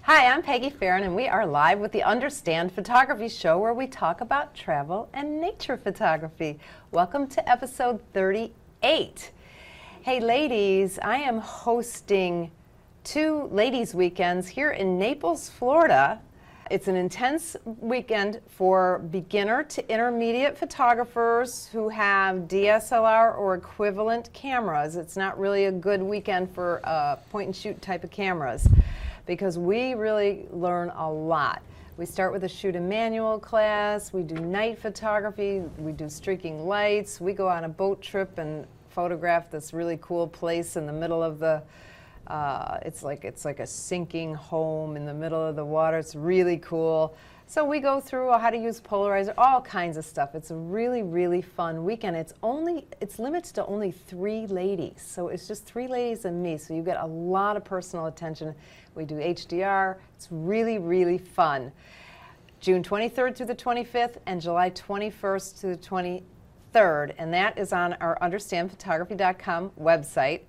Hi, I'm Peggy Farren, and we are live with the Understand Photography Show, where we talk about travel and nature photography. Welcome to episode 38. Hey ladies, I am hosting 2 ladies' weekends here in Naples, Florida. It's an intense weekend for beginner to intermediate photographers who have DSLR or equivalent cameras. It's not really a good weekend for point and shoot type of cameras, because we really learn a lot. We start with a shoot and manual class, we do night photography, we do streaking lights, we go on a boat trip and photograph this really cool place in the middle of the, it's like a sinking home in the middle of the water. It's really cool. So we go through how to use polarizer, all kinds of stuff. It's a really, really fun weekend. It's limited to only 3 ladies. So it's just 3 ladies and me. So you get a lot of personal attention. We do HDR. It's really, really fun. June 23rd through the 25th and July 21st to the 23rd. And that is on our understandphotography.com website.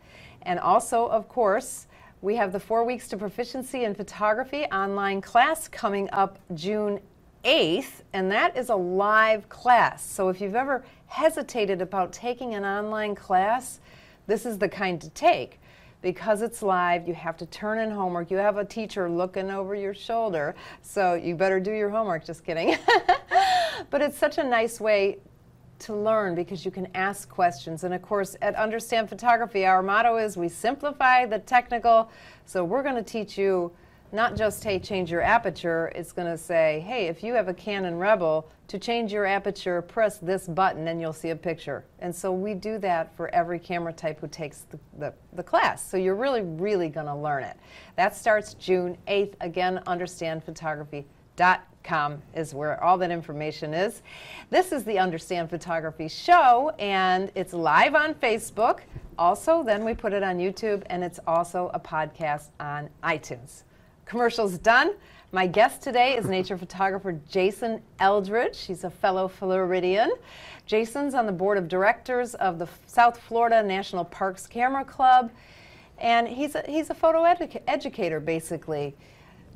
And also, of course, we have the 4 Weeks to Proficiency in Photography online class coming up June 8th, and that is a live class. So if you've ever hesitated about taking an online class, this is the kind to take. Because it's live, you have to turn in homework. You have a teacher looking over your shoulder, so you better do your homework, just kidding. But it's such a nice way to learn, because you can ask questions. And of course, at Understand Photography, our motto is we simplify the technical. So we're going to teach you not just, hey, change your aperture. It's going to say, hey, if you have a Canon Rebel, to change your aperture, press this button and you'll see a picture. And so we do that for every camera type who takes the class. So you're really, really going to learn it. That starts June 8th. Again, understandphotography.com is where all that information is. This is the Understand Photography Show, and it's live on Facebook. Also, then we put it on YouTube, and it's also a podcast on iTunes. Commercials done. My guest today is nature photographer Jason Eldridge. He's a fellow Floridian. Jason's on the board of directors of the South Florida National Parks Camera Club, and he's a photo educator, basically.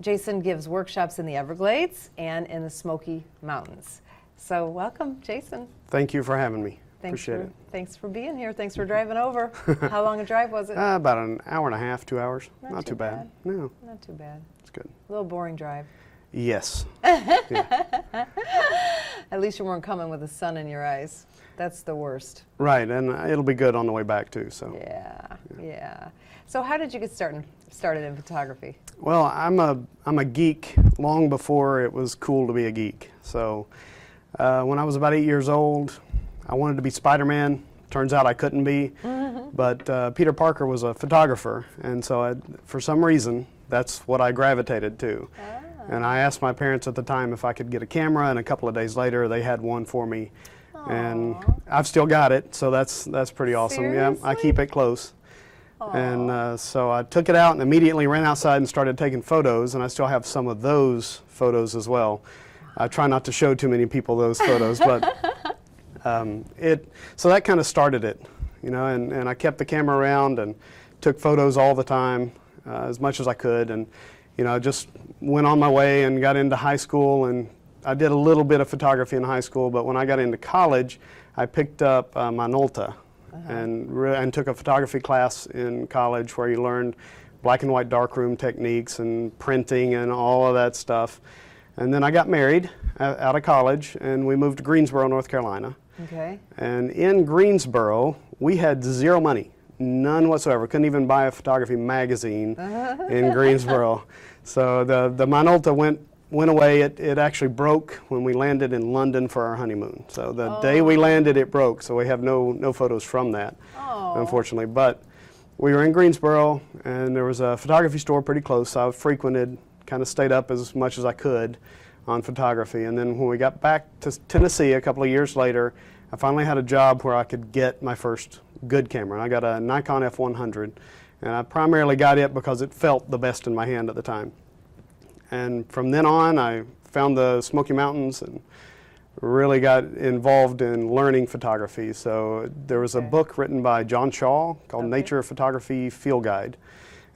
Jason gives workshops in the Everglades and in the Smoky Mountains. So welcome, Jason. Thank you for having me. Appreciate it. Thanks for being here. Thanks for driving over. How long a drive was it? About an hour and a half, 2 hours. Not too bad. No. Not too bad. It's good. A little boring drive. Yes. Yeah. At least you weren't coming with the sun in your eyes. That's the worst. Right, and it'll be good on the way back too. So. Yeah. So how did you get started in photography? Well, I'm a geek long before it was cool to be a geek. So when I was about 8 years old, I wanted to be Spider-Man. Turns out I couldn't be, but Peter Parker was a photographer, and so for some reason that's what I gravitated to. And I asked my parents at the time if I could get a camera, and a couple of days later they had one for me. Aww. And I've still got it, so that's pretty awesome. Seriously? Yeah, I keep it close. Aww. And so I took it out and immediately ran outside and started taking photos, and I still have some of those photos as well. I try not to show too many people those photos, but so that kind of started it, you know, and I kept the camera around and took photos all the time, as much as I could, and you know, I just went on my way and got into high school, and I did a little bit of photography in high school, but when I got into college, I picked up Minolta and took a photography class in college where you learned black and white darkroom techniques and printing and all of that stuff. And then I got married out of college, and we moved to Greensboro, North Carolina. Okay. And in Greensboro, we had zero money, none whatsoever. Couldn't even buy a photography magazine in Greensboro. So the Minolta went away. It actually broke when we landed in London for our honeymoon. So the day we landed, it broke. So we have no photos from that, unfortunately. But we were in Greensboro, and there was a photography store pretty close. So I frequented, kind of stayed up as much as I could on photography. And then when we got back to Tennessee a couple of years later, I finally had a job where I could get my first good camera. And I got a Nikon F100, and I primarily got it because it felt the best in my hand at the time. And from then on, I found the Smoky Mountains and really got involved in learning photography. So there was a book written by John Shaw called Nature Photography Field Guide.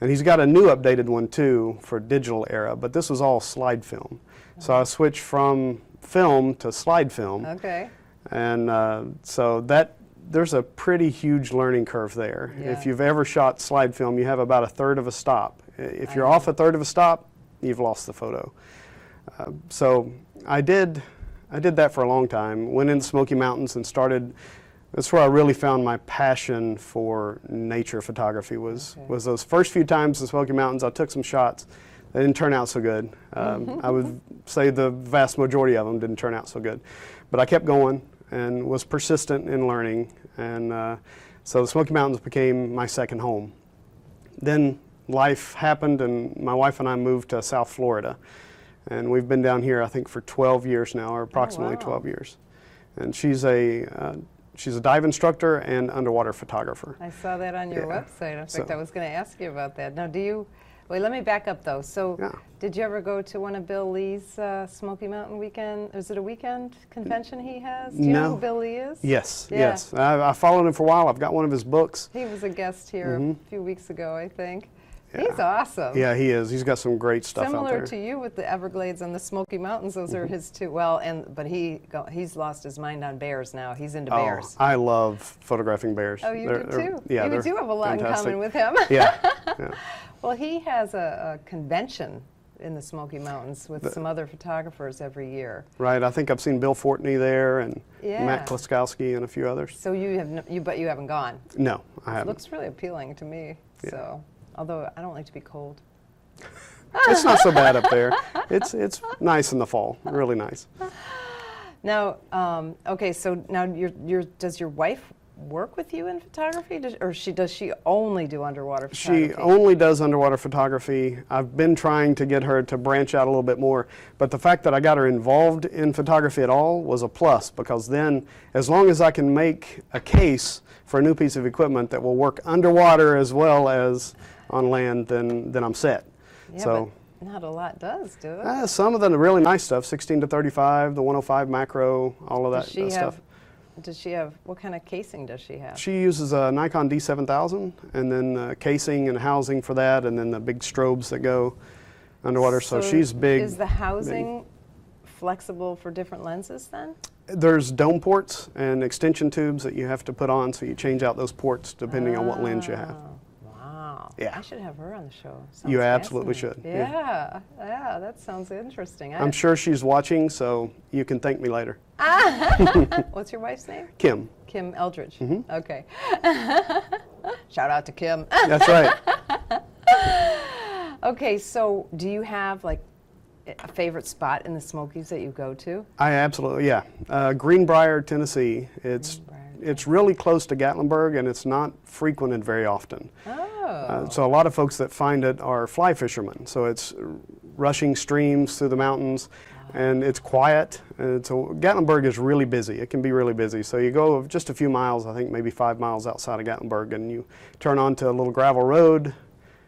And he's got a new updated one too for digital era, but this was all slide film. So I switched from film to slide film. Okay. And so there's a pretty huge learning curve there. Yeah. If you've ever shot slide film, you have about a third of a stop. If you're off a third of a stop, you've lost the photo. So I did that for a long time. Went into Smoky Mountains and started. That's where I really found my passion for nature photography was those first few times in Smoky Mountains. I took some shots. They didn't turn out so good. I would say the vast majority of them didn't turn out so good. But I kept going and was persistent in learning. And so the Smoky Mountains became my second home. Then life happened and my wife and I moved to South Florida. And we've been down here, I think, for 12 years now, or approximately 12 years. And she's a dive instructor and underwater photographer. I saw that on your website. In fact, I was going to ask you about that. Now, wait, let me back up though. So, did you ever go to one of Bill Lee's Smoky Mountain weekend? Is it a weekend convention he has? Do you know who Bill Lee is? Yes, yes. I followed him for a while. I've got one of his books. He was a guest here a few weeks ago, I think. Yeah. He's awesome. Yeah, he is. He's got some great stuff out there. Similar to you with the Everglades and the Smoky Mountains, those are his too. Well, but he's lost his mind on bears now. He's into bears. I love photographing bears. Oh, you do too? Yeah, you do have a lot in common with him. Yeah. Well, he has a convention in the Smoky Mountains with some other photographers every year. Right. I think I've seen Bill Fortney there and Matt Kloskowski and a few others. So but you haven't gone? No, I haven't. It looks really appealing to me. Yeah. So, although I don't like to be cold. It's not so bad up there. It's nice in the fall. Really nice. Now, okay. So now, does your wife work with you in photography, or does she only do underwater photography? She only does underwater photography. I've been trying to get her to branch out a little bit more, but the fact that I got her involved in photography at all was a plus, because then as long as I can make a case for a new piece of equipment that will work underwater as well as on land, then I'm set. Yeah, so, but not a lot does, do it? Some of the really nice stuff, 16 to 35, the 105 macro, all of that stuff. Does she have, what kind of casing does she have? She uses a Nikon D7000, and then casing and housing for that, and then the big strobes that go underwater. So she's big. Is the housing flexible for different lenses then? There's dome ports and extension tubes that you have to put on, so you change out those ports depending on what lens you have. Wow. Yeah. I should have her on the show. Sounds you absolutely should. Yeah, that sounds interesting. I'm sure she's watching, so you can thank me later. What's your wife's name? Kim. Kim Eldridge. Okay. Shout out to Kim. That's right. Okay, so do you have like a favorite spot in the Smokies that you go to? I absolutely, Greenbrier, Tennessee. It's really close to Gatlinburg, and it's not frequented very often. Oh. So a lot of folks that find it are fly fishermen. So it's rushing streams through the mountains, and it's quiet. And so Gatlinburg is really busy. It can be really busy. So you go just a few miles, I think maybe 5 miles outside of Gatlinburg, and you turn onto a little gravel road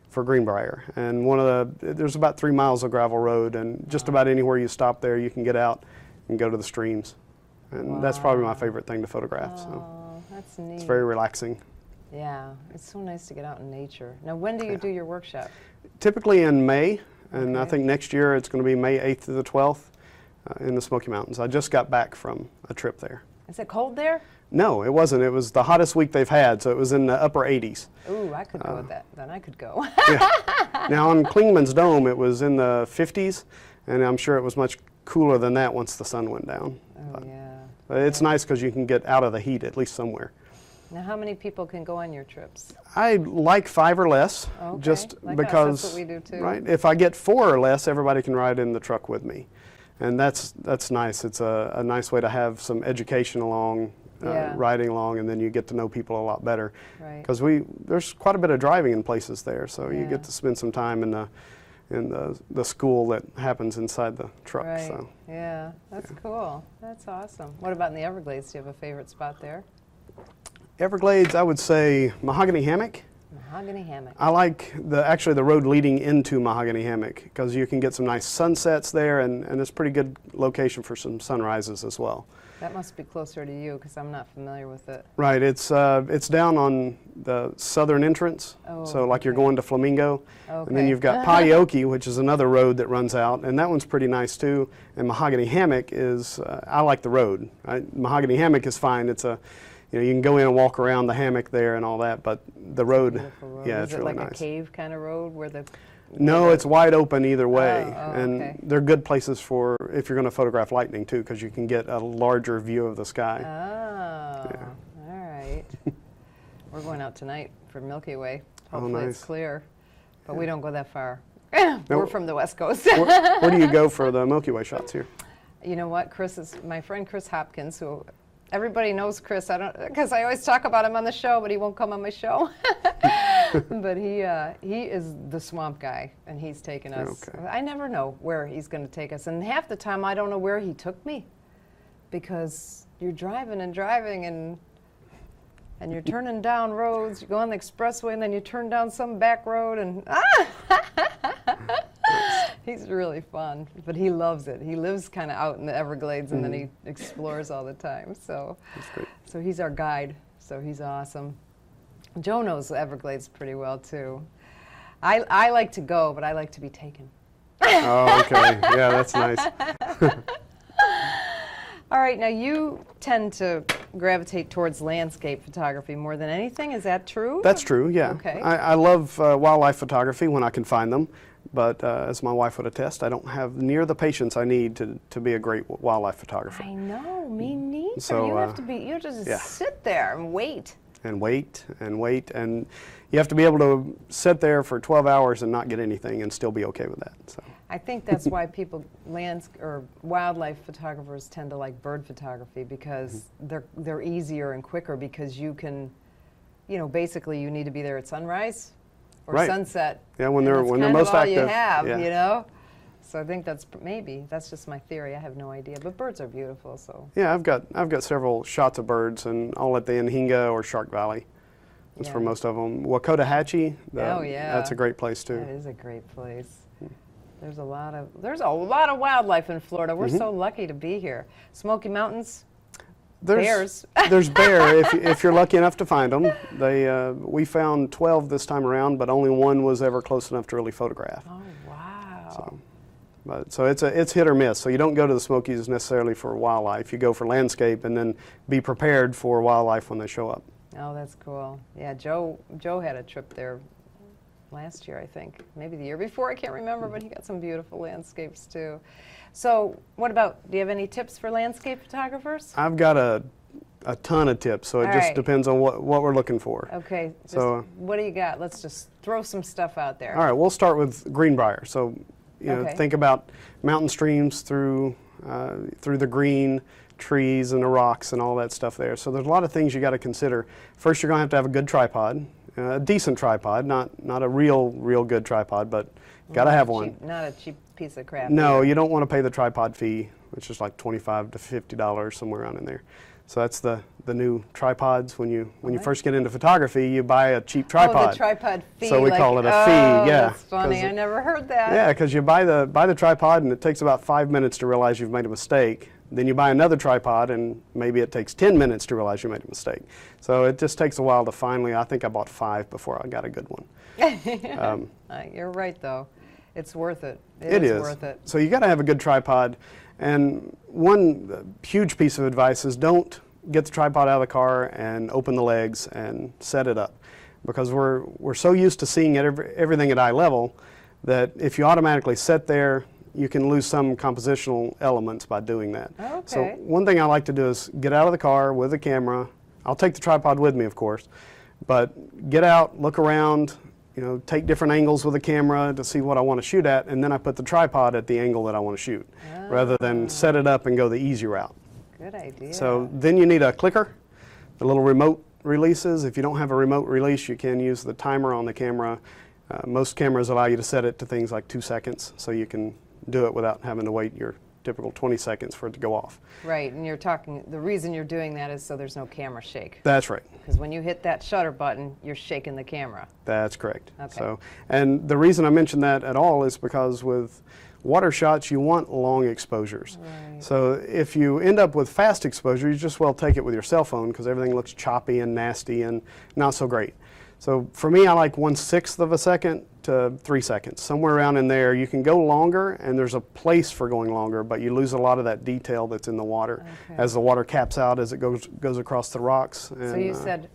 for Greenbrier. And there's about 3 miles of gravel road, and just about anywhere you stop there, you can get out and go to the streams. And that's probably my favorite thing to photograph. So that's neat. It's very relaxing. Yeah, it's so nice to get out in nature. Now, when do you do your workshop? Typically in May, and I think next year it's going to be May 8th to the 12th in the Smoky Mountains. I just got back from a trip there. Is it cold there? No, it wasn't. It was the hottest week they've had, so it was in the upper 80s. Ooh, I could go with that. Then I could go. Yeah. Now on Klingman's Dome, it was in the 50s, and I'm sure it was much cooler than that once the sun went down. Oh, yeah. But it's nice because you can get out of the heat at least somewhere. Now, how many people can go on your trips? I like 5 or less, just like because. That's what we do too. Right. If I get 4 or less, everybody can ride in the truck with me, and that's nice. It's a nice way to have some education along, riding along, and then you get to know people a lot better. Right. Because there's quite a bit of driving in places there, so you get to spend some time in the school that happens inside the truck. Right. So. Yeah, that's cool. That's awesome. What about in the Everglades? Do you have a favorite spot there? Everglades, I would say Mahogany Hammock. Mahogany hammock. I like actually the road leading into Mahogany Hammock because you can get some nice sunsets there, and it's a pretty good location for some sunrises as well. That must be closer to you because I'm not familiar with it. Right, it's down on the southern entrance, so like you're going to Flamingo. Okay. And then you've got Paioki, which is another road that runs out, and that one's pretty nice too. And Mahogany Hammock is, I like the road. Mahogany Hammock is fine. It's you can go in and walk around the hammock there and all that, but the road, yeah, it's really nice. Is it like a cave kind of road where the... No, it's wide open either way, and okay. they're good places for if you're going to photograph lightning too, because you can get a larger view of the sky. Oh, yeah. All right. We're going out tonight for Milky Way. Hopefully nice. It's clear, but Yeah. we don't go that far. We're from the West Coast. Where do you go for the Milky Way shots here? You know what? My friend Chris Hopkins, who everybody knows Chris. Because I always talk about him on the show, but he won't come on my show. But he is the swamp guy, and he's taken us. Okay. I never know where he's going to take us, and half the time I don't know where he took me, because you're driving and driving, and you're turning down roads. You go on the expressway, and then you turn down some back road, and he's really fun, but he loves it. He lives kind of out in the Everglades, and then he explores all the time. So That's great. So he's our guide. So he's awesome. Joe knows the Everglades pretty well too. I like to go, but I like to be taken. Oh, okay. Yeah, that's nice. All right, now you tend to gravitate towards landscape photography more than anything. Is that true? That's true, yeah. Okay. I love wildlife photography when I can find them, but as my wife would attest, I don't have near the patience I need to be a great wildlife photographer. I know, me neither. So, you have to just sit there and wait. And wait, and you have to be able to sit there for 12 hours and not get anything and still be okay with that. So. I think that's why wildlife photographers tend to like bird photography, because they're easier and quicker, because you can, basically you need to be there at sunrise or Right. sunset. Yeah, when they're most all active. you have, yeah. So I think that's just my theory. I have no idea, but birds are beautiful. So Yeah, I've got several shots of birds, and all at the Nhinga or Shark Valley. That's for most of them. Wakota-Hatchee. That's a great place too. That is a great place. There's a lot of wildlife in Florida. We're so lucky to be here. Smoky Mountains. Bears. There's bear if you're lucky enough to find them. We found 12 this time around, but only one was ever close enough to really photograph. Oh wow! So it's hit or miss. So you don't go to the Smokies necessarily for wildlife. You go for landscape, and then be prepared for wildlife when they show up. Oh, that's cool. Yeah, Joe had a trip there last year, I think. Maybe the year before, I can't remember, but he got some beautiful landscapes too. So do you have any tips for landscape photographers? I've got a ton of tips, so it just depends on what we're looking for. Okay, So what do you got? Let's just throw some stuff out there. All right, we'll start with Greenbrier. So think about mountain streams through the green, trees and the rocks and all that stuff there. So there's a lot of things you got to consider. First, you're going to have a good tripod, a decent tripod, not a real good tripod, but got to have one. Not a cheap piece of crap. No, either. you don't want to pay the tripod fee, which is like $25 to $50, somewhere around in there. So that's the new tripods. When you first get into photography, you buy a cheap tripod. Oh, the tripod fee. So we call it a fee. Yeah, that's funny. I never heard that. Yeah, because you buy the tripod, and it takes about 5 minutes to realize you've made a mistake. Then you buy another tripod, and maybe it takes 10 minutes to realize you made a mistake. So it just takes a while to finally. I think I bought 5 before I got a good one. You're right, though. It's worth it. It is worth it. So you got to have a good tripod. And one huge piece of advice is don't get the tripod out of the car and open the legs and set it up, because we're so used to seeing everything at eye level that if you automatically set there, you can lose some compositional elements by doing that. Okay. So one thing I like to do is get out of the car with the camera. I'll take the tripod with me, of course, but get out, look around, take different angles with the camera to see what I want to shoot at, and then I put the tripod at the angle that I want to shoot, rather than set it up and go the easy route. Good idea. So then you need a clicker, the little remote releases. If you don't have a remote release, you can use the timer on the camera. Most cameras allow you to set it to things like 2 seconds, so you can do it without having to wait your typical 20 seconds for it to go off. Right, and you're talking, the reason you're doing that is so there's no camera shake. That's right. Because when you hit that shutter button, you're shaking the camera. That's correct. Okay. So, and the reason I mention that at all is because with water shots, you want long exposures. Right. So if you end up with fast exposure, you just well take it with your cell phone because everything looks choppy and nasty and not so great. So for me, I like 1/6 of a second to 3 seconds, somewhere around in there. You can go longer, and there's a place for going longer, but you lose a lot of that detail that's in the water as the water caps out as it goes across the rocks. And, so you said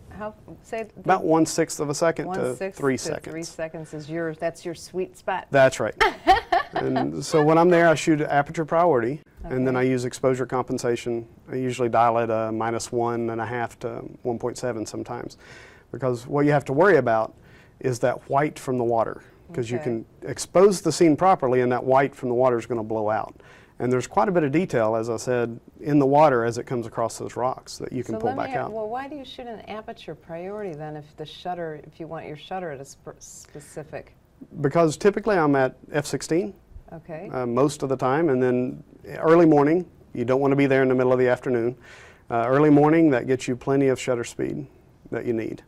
about 1/6 of a second to 3 seconds. 3 seconds is that's your sweet spot. That's right. And so when I'm there, I shoot at aperture priority, and then I use exposure compensation. I usually dial it -1.5 to 1.7 sometimes, because what you have to worry about is that white from the water, because you can expose the scene properly, and that white from the water is going to blow out. And there's quite a bit of detail, as I said, in the water as it comes across those rocks that you can pull back out. Well, why do you shoot an aperture priority then if you want your shutter at a specific? Because typically I'm at f/16 Okay. most of the time, and then early morning, you don't want to be there in the middle of the afternoon. Early morning, that gets you plenty of shutter speed that you need.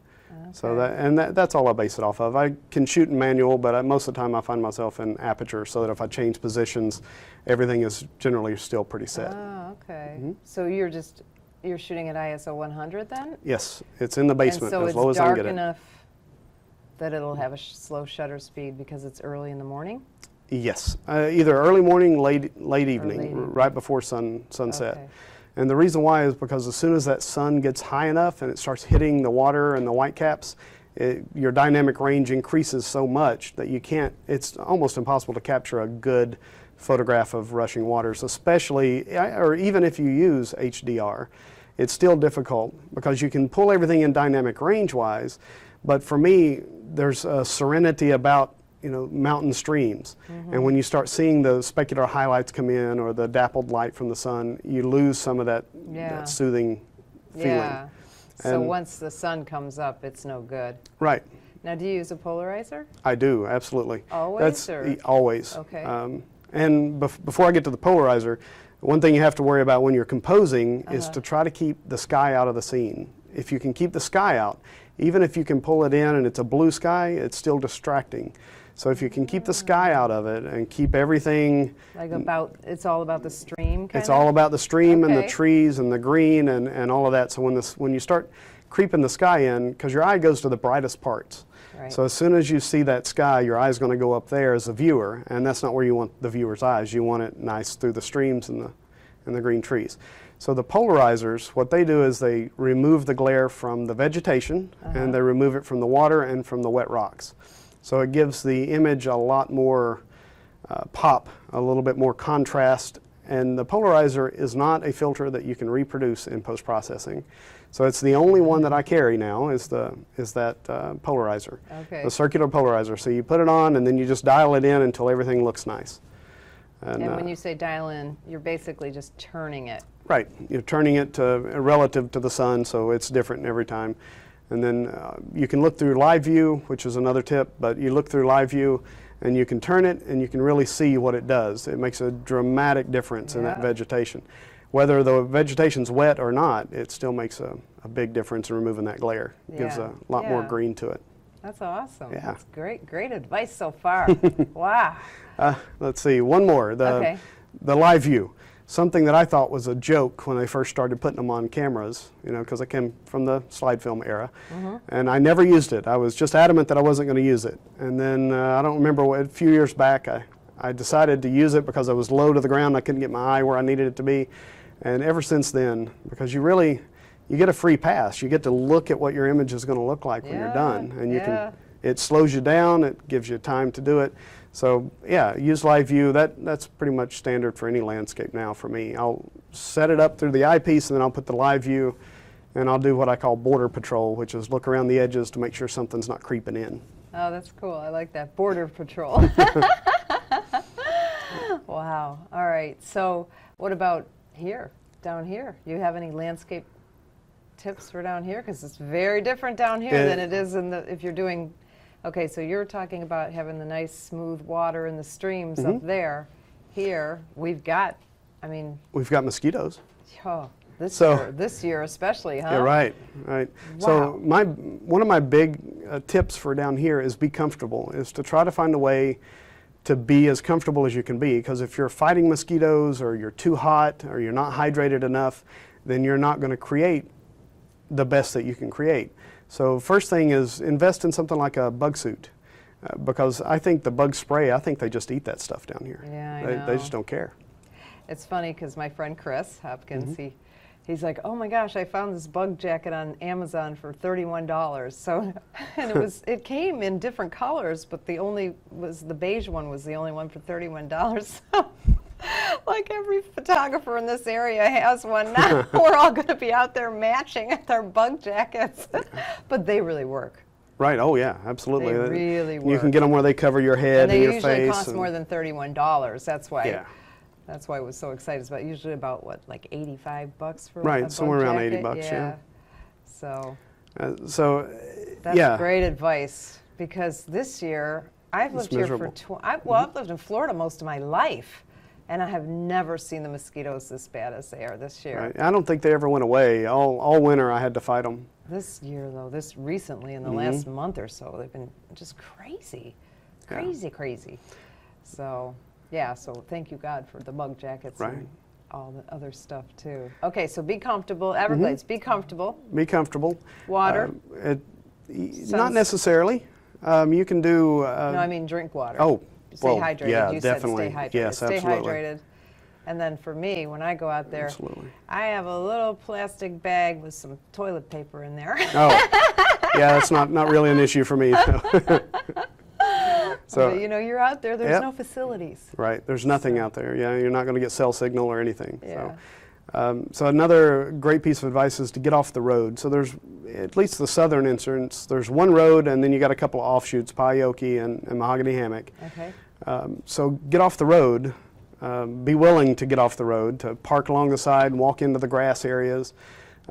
So that's all I base it off of. I can shoot in manual, but most of the time I find myself in aperture so that if I change positions, everything is generally still pretty set. Oh, okay. So you're shooting at ISO 100 then? Yes, it's in the basement and so as low as I can get it. it's dark enough that it'll have a slow shutter speed because it's early in the morning? Yes, either early morning, late evening, right before sunset. Okay. And the reason why is because as soon as that sun gets high enough and it starts hitting the water and the white caps, your dynamic range increases so much that it's almost impossible to capture a good photograph of rushing waters, especially, or even if you use HDR. It's still difficult because you can pull everything in dynamic range-wise, but for me, there's a serenity about mountain streams. And when you start seeing the specular highlights come in or the dappled light from the sun, you lose some of that soothing feeling. Yeah. So once the sun comes up, it's no good. Right. Now, do you use a polarizer? I do, absolutely. Always? Always. Okay. And before I get to the polarizer, one thing you have to worry about when you're composing is to try to keep the sky out of the scene. If you can keep the sky out, even if you can pull it in and it's a blue sky, it's still distracting. So if you can keep the sky out of it and keep everything... it's all about the stream, It's all about the stream and the Okay. trees and the green and all of that. So when you start creeping the sky in, because your eye goes to the brightest parts. Right. So as soon as you see that sky, your eye's going to go up there as a viewer, and that's not where you want the viewer's eyes. You want it nice through the streams and the green trees. So the polarizers, what they do is they remove the glare from the vegetation, and they remove it from the water and from the wet rocks. So it gives the image a lot more pop, a little bit more contrast, and the polarizer is not a filter that you can reproduce in post-processing. So it's the only one that I carry now is that polarizer, Okay. the circular polarizer. So you put it on and then you just dial it in until everything looks nice. And when you say dial in, you're basically just turning it. Right, you're turning it to relative to the sun, so it's different every time. And then you can look through live view, which is another tip, but you look through live view and you can turn it and you can really see what it does. It makes a dramatic difference in that vegetation. Whether the vegetation's wet or not, it still makes a big difference in removing that glare. It gives a lot more green to it. That's awesome. Yeah. That's great advice so far. Wow. Let's see, one more, the live view. Something that I thought was a joke when they first started putting them on cameras, because I came from the slide film era, and I never used it. I was just adamant that I wasn't going to use it. And then I don't remember, a few years back, I decided to use it because I was low to the ground. I couldn't get my eye where I needed it to be. And ever since then, because you get a free pass. You get to look at what your image is going to look like when you're done. And it slows you down, it gives you time to do it. So yeah, use live view. That's pretty much standard for any landscape now for me. I'll set it up through the eyepiece and then I'll put the live view and I'll do what I call border patrol, which is look around the edges to make sure something's not creeping in. Oh, that's cool. I like that. Border patrol. Wow. All right. So what about down here? You have any landscape tips for down here? Because it's very different down here than it is if you're doing... Okay, so you're talking about having the nice smooth water in the streams up there. Here, we've got I mean, we've got mosquitoes. oh, this year especially, huh? Yeah, right. Wow. So one of my big tips for down here is be comfortable, is to try to find a way to be as comfortable as you can be, because if you're fighting mosquitoes or you're too hot or you're not hydrated enough, then you're not going to create the best that you can create. So first thing is invest in something like a bug suit, because I think the bug spray, I think they just eat that stuff down here. Yeah, I know. They just don't care. It's funny because my friend Chris Hopkins, he's like, oh my gosh, I found this bug jacket on Amazon for $31. So, and it came in different colors, but the beige one was the only one for $31. So, like every photographer in this area has one now. We're all going to be out there matching their bug jackets, but they really work. Right. Oh yeah, absolutely. They really work. You can get them where they cover your head and your face. And they usually cost more than $31. That's why. Yeah. That's why I was so excited. It's about usually about what, like $85 for a right, bug somewhere around jacket? $80. Yeah. So. That's great advice, because this year I've lived here for I've lived in Florida most of my life, and I have never seen the mosquitoes as bad as they are this year. Right. I don't think they ever went away. All winter I had to fight them. This year, though, recently in the last month or so, they've been just crazy. So. Yeah, so thank you, God, for the bug jackets and all the other stuff, too. Okay, so be comfortable. Everglades, be comfortable. Be comfortable. Water? Not necessarily. You can do... no, I mean drink water. Oh, stay hydrated. Yeah, you definitely. Said stay hydrated. Yes, stay absolutely. Hydrated. And then for me, when I go out there, absolutely. I have a little plastic bag with some toilet paper in there. Oh, yeah, that's not really an issue for me. So, but, you're out there, there's no facilities. Right, there's nothing out there. Yeah, you're not going to get cell signal or anything. Yeah. So another great piece of advice is to get off the road. So there's, at least the southern entrance, there's one road, and then you got a couple of offshoots, Paioki and Mahogany Hammock. Okay. So get off the road. Be willing to get off the road, to park along the side and walk into the grass areas.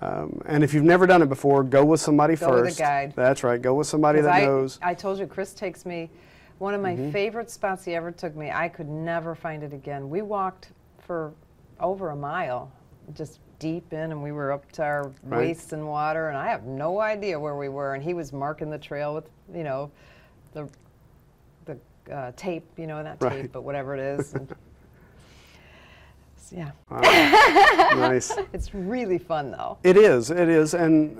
And if you've never done it before, go with somebody first. Go with a guide. That's right. Go with somebody that knows. I told you, Chris takes me, one of my favorite spots he ever took me. I could never find it again. We walked for over a mile, just deep in, and we were up to our waists in water, and I have no idea where we were. And he was marking the trail with, the tape, not tape, but whatever it is. And, yeah. Wow. Nice. It's really fun, though. It is, and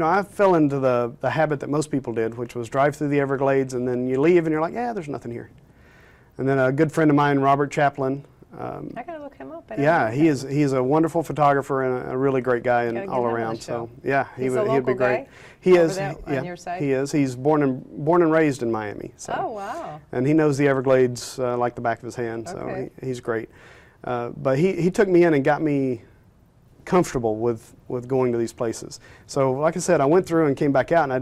I fell into the habit that most people did, which was drive through the Everglades, and then you leave and you're like, yeah, there's nothing here. And then a good friend of mine, Robert Chaplin. I gotta look him up. He's a wonderful photographer and a really great guy and all around. So yeah, he'd be great. Guy? He is. On your side? He is. He's born and raised in Miami. So. Oh wow. And he knows the Everglades like the back of his hand. So he's great. But he took me in and got me comfortable with going to these places. So like I said, I went through and came back out, and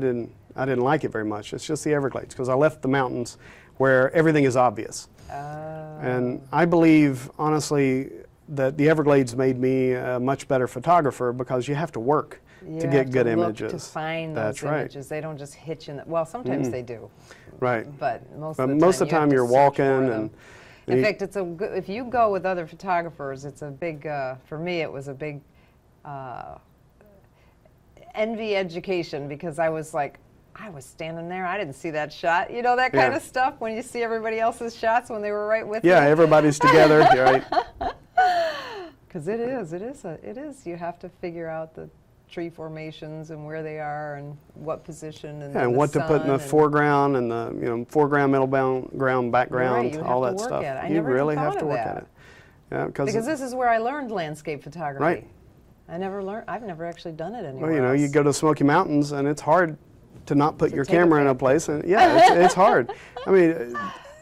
I didn't like it very much. It's just the Everglades, because I left the mountains where everything is obvious. And I believe, honestly, that the Everglades made me a much better photographer, because you have to work to get good images. To find those images. They don't just hit you. Well, sometimes they do. Right. But most of the time you're walking and. In fact, if you go with other photographers, it's a big, for me, it was a big envy education, because I was like, I was standing there, I didn't see that shot. That kind of stuff, when you see everybody else's shots when they were right with you. Yeah, everybody's together, right? Because it is. You have to figure out the tree formations and where they are and what position and what to put in the foreground and the foreground, middle ground, background, all that stuff. You really have to work at it. Yeah, because this is where I learned landscape photography. Right. I've never actually done it anywhere. Well, you go to the Smoky Mountains, and it's hard to not put your camera in a place, and it's hard. I mean,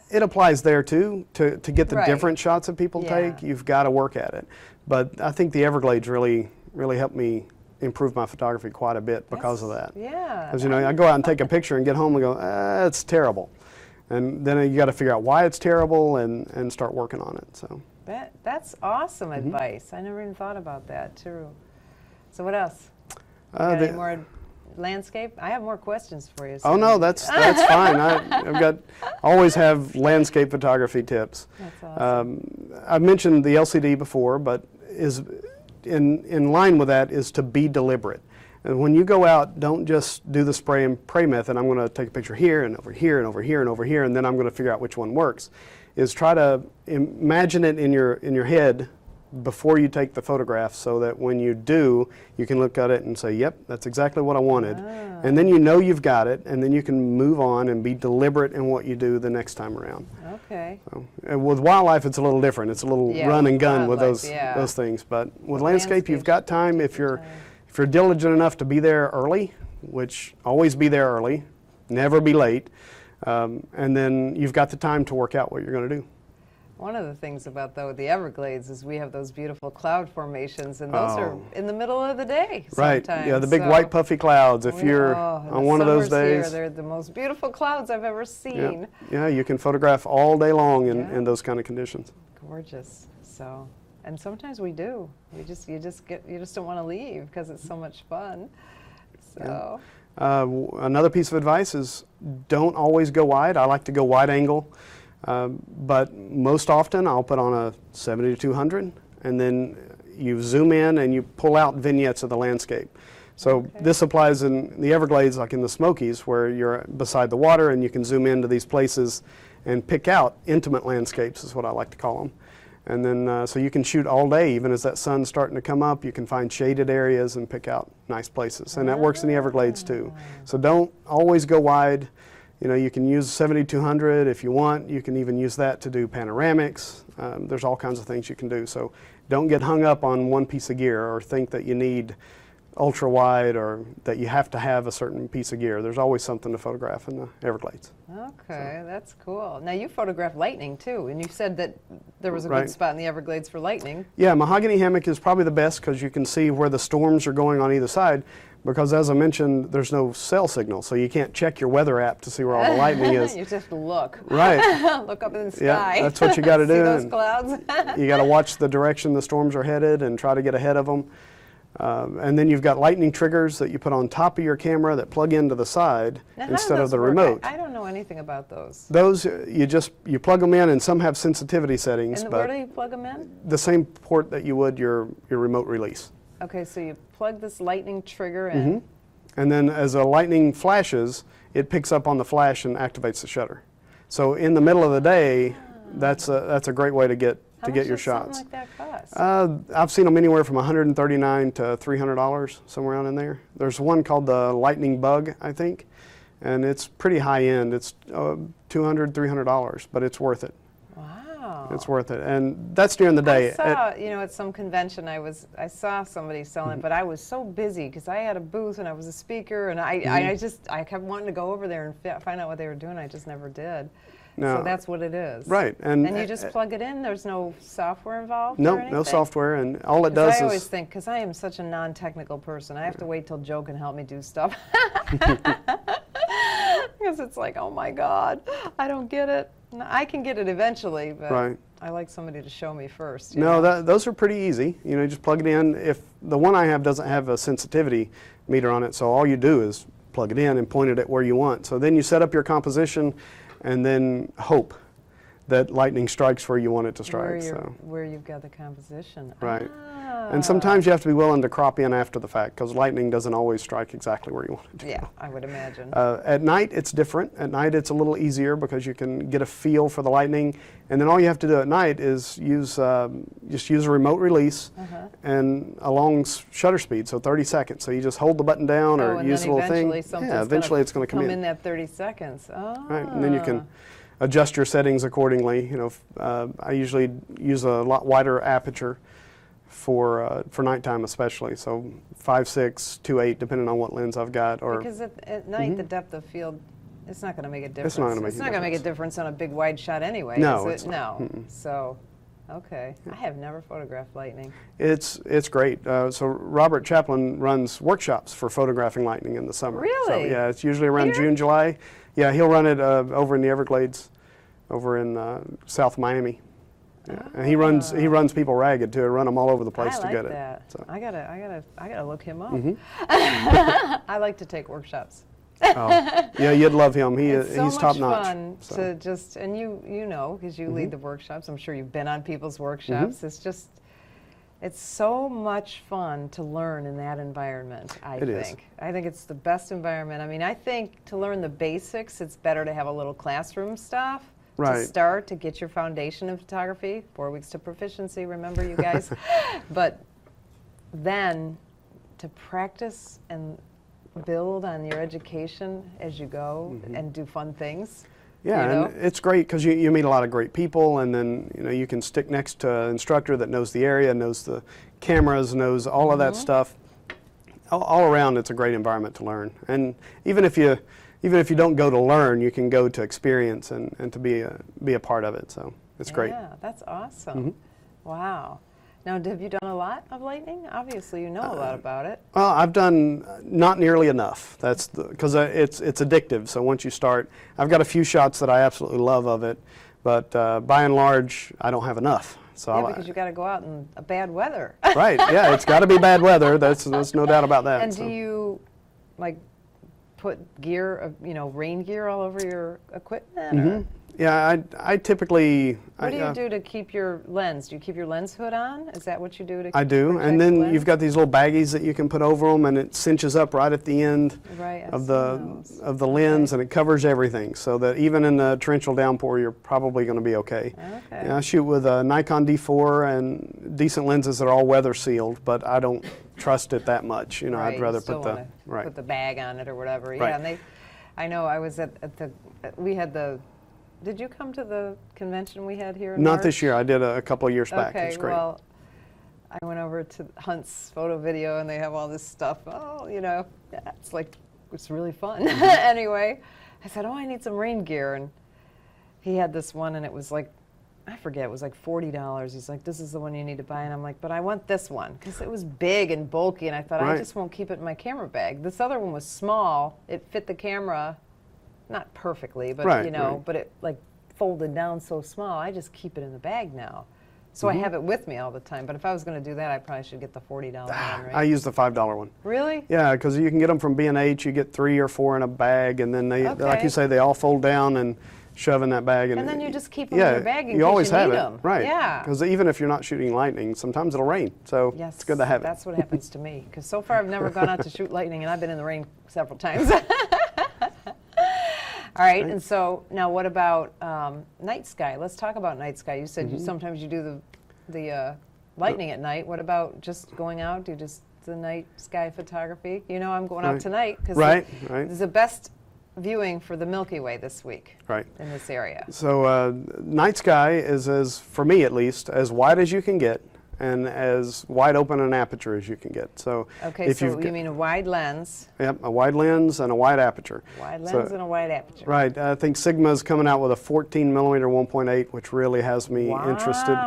it applies there too. To get the different shots that people take, you've got to work at it. But I think the Everglades really helped me improve my photography quite a bit because of that. Yeah. Because I go out and take a picture and get home and go, it's terrible, and then you got to figure out why it's terrible and start working on it. So that's awesome advice. I never even thought about that too. So what else? landscape? I have more questions for you. Oh no, that's fine. I've always have landscape photography tips. That's awesome. I've mentioned the LCD before, but is in line with that is to be deliberate. And when you go out, don't just do the spray and pray method. I'm going to take a picture here and over here and over here and over here, and then I'm going to figure out which one works. Is try to imagine it in your head before you take the photograph, so that when you do, you can look at it and say, yep, that's exactly what I wanted. And then you know you've got it, and then you can move on and be deliberate in what you do the next time around. Okay. So, and with wildlife, it's a little different. It's a little run and gun with those things. But with landscape, you've got time. If you're diligent enough to be there early, which always be there early, never be late, and then you've got the time to work out what you're going to do. One of the things about the Everglades is we have those beautiful cloud formations, and those are in the middle of the day sometimes. Right, yeah, the big white puffy clouds. If you're on one of those days. Here, they're the most beautiful clouds I've ever seen. Yeah, you can photograph all day long in those kind of conditions. Gorgeous. So, and sometimes we do. You just don't want to leave because it's so much fun. So. Another piece of advice is don't always go wide. I like to go wide angle. But most often I'll put on a 70 to 200, and then you zoom in and you pull out vignettes of the landscape. So this applies in the Everglades, like in the Smokies, where you're beside the water and you can zoom into these places and pick out intimate landscapes, is what I like to call them. And then so you can shoot all day, even as that sun's starting to come up. You can find shaded areas and pick out nice places, and that works in the Everglades too. So don't always go wide. You know, you can use 7200 if you want. You can even use that to do panoramics. There's all kinds of things you can do. So don't get hung up on one piece of gear or think that you need ultra wide or that you have to have a certain piece of gear. There's always something to photograph in the Everglades. Okay, that's cool. Now you photograph lightning too, and you said that there was a good spot in the Everglades for lightning. Yeah, mahogany hammock is probably the best because you can see where the storms are going on either side. Because as I mentioned, there's no cell signal, so you can't check your weather app to see where all the lightning is. You just look. Right. Look up in the sky. Yeah, that's what you got to do. See those clouds? You got to watch the direction the storms are headed and try to get ahead of them. And then you've got lightning triggers that you put on top of your camera that plug into the side instead of the remote. I don't know anything about those. Those, you plug them in, and some have sensitivity settings. And where do you plug them in? The same port that you would your remote release. Okay, so you plug this lightning trigger in. And then as a lightning flashes, it picks up on the flash and activates the shutter. So in the middle of the day, that's a great way to get your shots. How much does something like that cost? I've seen them anywhere from $139 to $300, somewhere around in there. There's one called the Lightning Bug, I think, and it's pretty high end. It's $200, $300, but it's worth it. Wow. It's worth it, and that's during the day. I saw, at some convention, I saw somebody selling it, but I was so busy because I had a booth and I was a speaker, and I kept wanting to go over there and find out what they were doing. I just never did. No. So that's what it is. Right. And you just plug it in? There's no software involved? No, no software, and all it does is... I always think, because I am such a non-technical person, I have to wait till Joe can help me do stuff. Because it's like, oh my God, I don't get it. I can get it eventually, but I like somebody to show me first. No, those are pretty easy. You just plug it in. If the one I have doesn't have a sensitivity meter on it, so all you do is plug it in and point it at where you want. So then you set up your composition and then hope that lightning strikes where you want it to strike. Where you've got the composition. Right. And sometimes you have to be willing to crop in after the fact, because lightning doesn't always strike exactly where you want it to. Yeah, I would imagine. At night, it's different. At night, it's a little easier because you can get a feel for the lightning. And then all you have to do at night is just use a remote release and a long shutter speed, so 30 seconds. So you just hold the button down or use a little thing. Yeah, eventually it's going to come in that 30 seconds. Oh. Right, and then you can adjust your settings accordingly. I usually use a lot wider aperture for nighttime especially, so 5.6, 2.8, depending on what lens I've got. Because at night the depth of field, it's not going to make a difference. It's not going to make a difference on a big wide shot anyway. No, is it? No. So, okay, I have never photographed lightning. It's great. So Robert Chaplin runs workshops for photographing lightning in the summer. Really? So yeah, it's usually around June, July. Yeah, he'll run it over in the Everglades, over in South Miami. And he runs people ragged too. Run them all over the place I to like get that. it. So. I gotta look him up. Mm-hmm. I like to take workshops. Oh, yeah, you'd love him. It's so He's much top notch. fun So. to just, and you know, because you lead the workshops. I'm sure you've been on people's workshops. It's so much fun to learn in that environment. I think it's the best environment. I mean, I think to learn the basics, it's better to have a little classroom stuff to start to get your foundation in photography. 4 weeks to proficiency. Remember, you guys. But then to practice and build on your education as you go and do fun things. Yeah, you know? and it's great because you meet a lot of great people, and then you can stick next to an instructor that knows the area, knows the cameras, knows all of that stuff. All around, it's a great environment to learn. And even if you don't go to learn, you can go to experience and to be a part of it. So it's great. Yeah, that's awesome. Wow. Now, have you done a lot of lightning? Obviously, you know a lot about it. Well, I've done not nearly enough. That's because it's addictive. So once you start, I've got a few shots that I absolutely love of it, but by and large, I don't have enough. So yeah, because you got to go out in bad weather. Right. Yeah, it's got to be bad weather. There's no doubt about that. And do you like put gear, rain gear all over your equipment? Or? Yeah, I typically. What do you do to keep your lens? Do you keep your lens hood on? Is that what you do to? I do, and then you've got these little baggies that you can put over them, and it cinches up right at the end of the lens, and it covers everything, so that even in a torrential downpour, you're probably going to be okay. Okay. I shoot with a Nikon D4 and decent lenses that are all weather sealed, but I don't trust it that much. I'd rather put the bag on it or whatever. Right. Yeah, and I know I was we had the. Did you come to the convention we had here in Not March? this year. I did a couple of years back. It was great. Well, I went over to Hunt's photo video, and they have all this stuff. Oh, it's really fun. Anyway, I said, I need some rain gear. And he had this one, and it was like, I forget, it was like $40. He's like, this is the one you need to buy. And I'm like, but I want this one, because it was big and bulky, and I thought, I just won't keep it in my camera bag. This other one was small. It fit the camera. Not perfectly, but but it folded down so small. I just keep it in the bag now, so I have it with me all the time. But if I was going to do that, I probably should get the $40 one. Right? I use the $5 one. Really? Yeah, because you can get them from B&H. You get 3 or 4 in a bag, and then they, like you say, they all fold down and shove in that bag. And then you just keep them in your bag in case you always have need it, them. right? Yeah. Because even if you're not shooting lightning, sometimes it'll rain, so it's good to have it. That's what happens to me. Because so far I've never gone out to shoot lightning, and I've been in the rain several times. All right, and so now what about night sky? Let's talk about night sky. You said sometimes you do the lightning at night. What about just going out? Do just the night sky photography? I'm going out tonight because this is the best viewing for the Milky Way this week in this area. So night sky is, for me at least, as wide as you can get, and as wide open an aperture as you can get. So you mean a wide lens? Yep, a wide lens and a wide aperture. Wide lens and a wide aperture. Right. I think Sigma's coming out with a 14 millimeter 1.8, which really has me interested.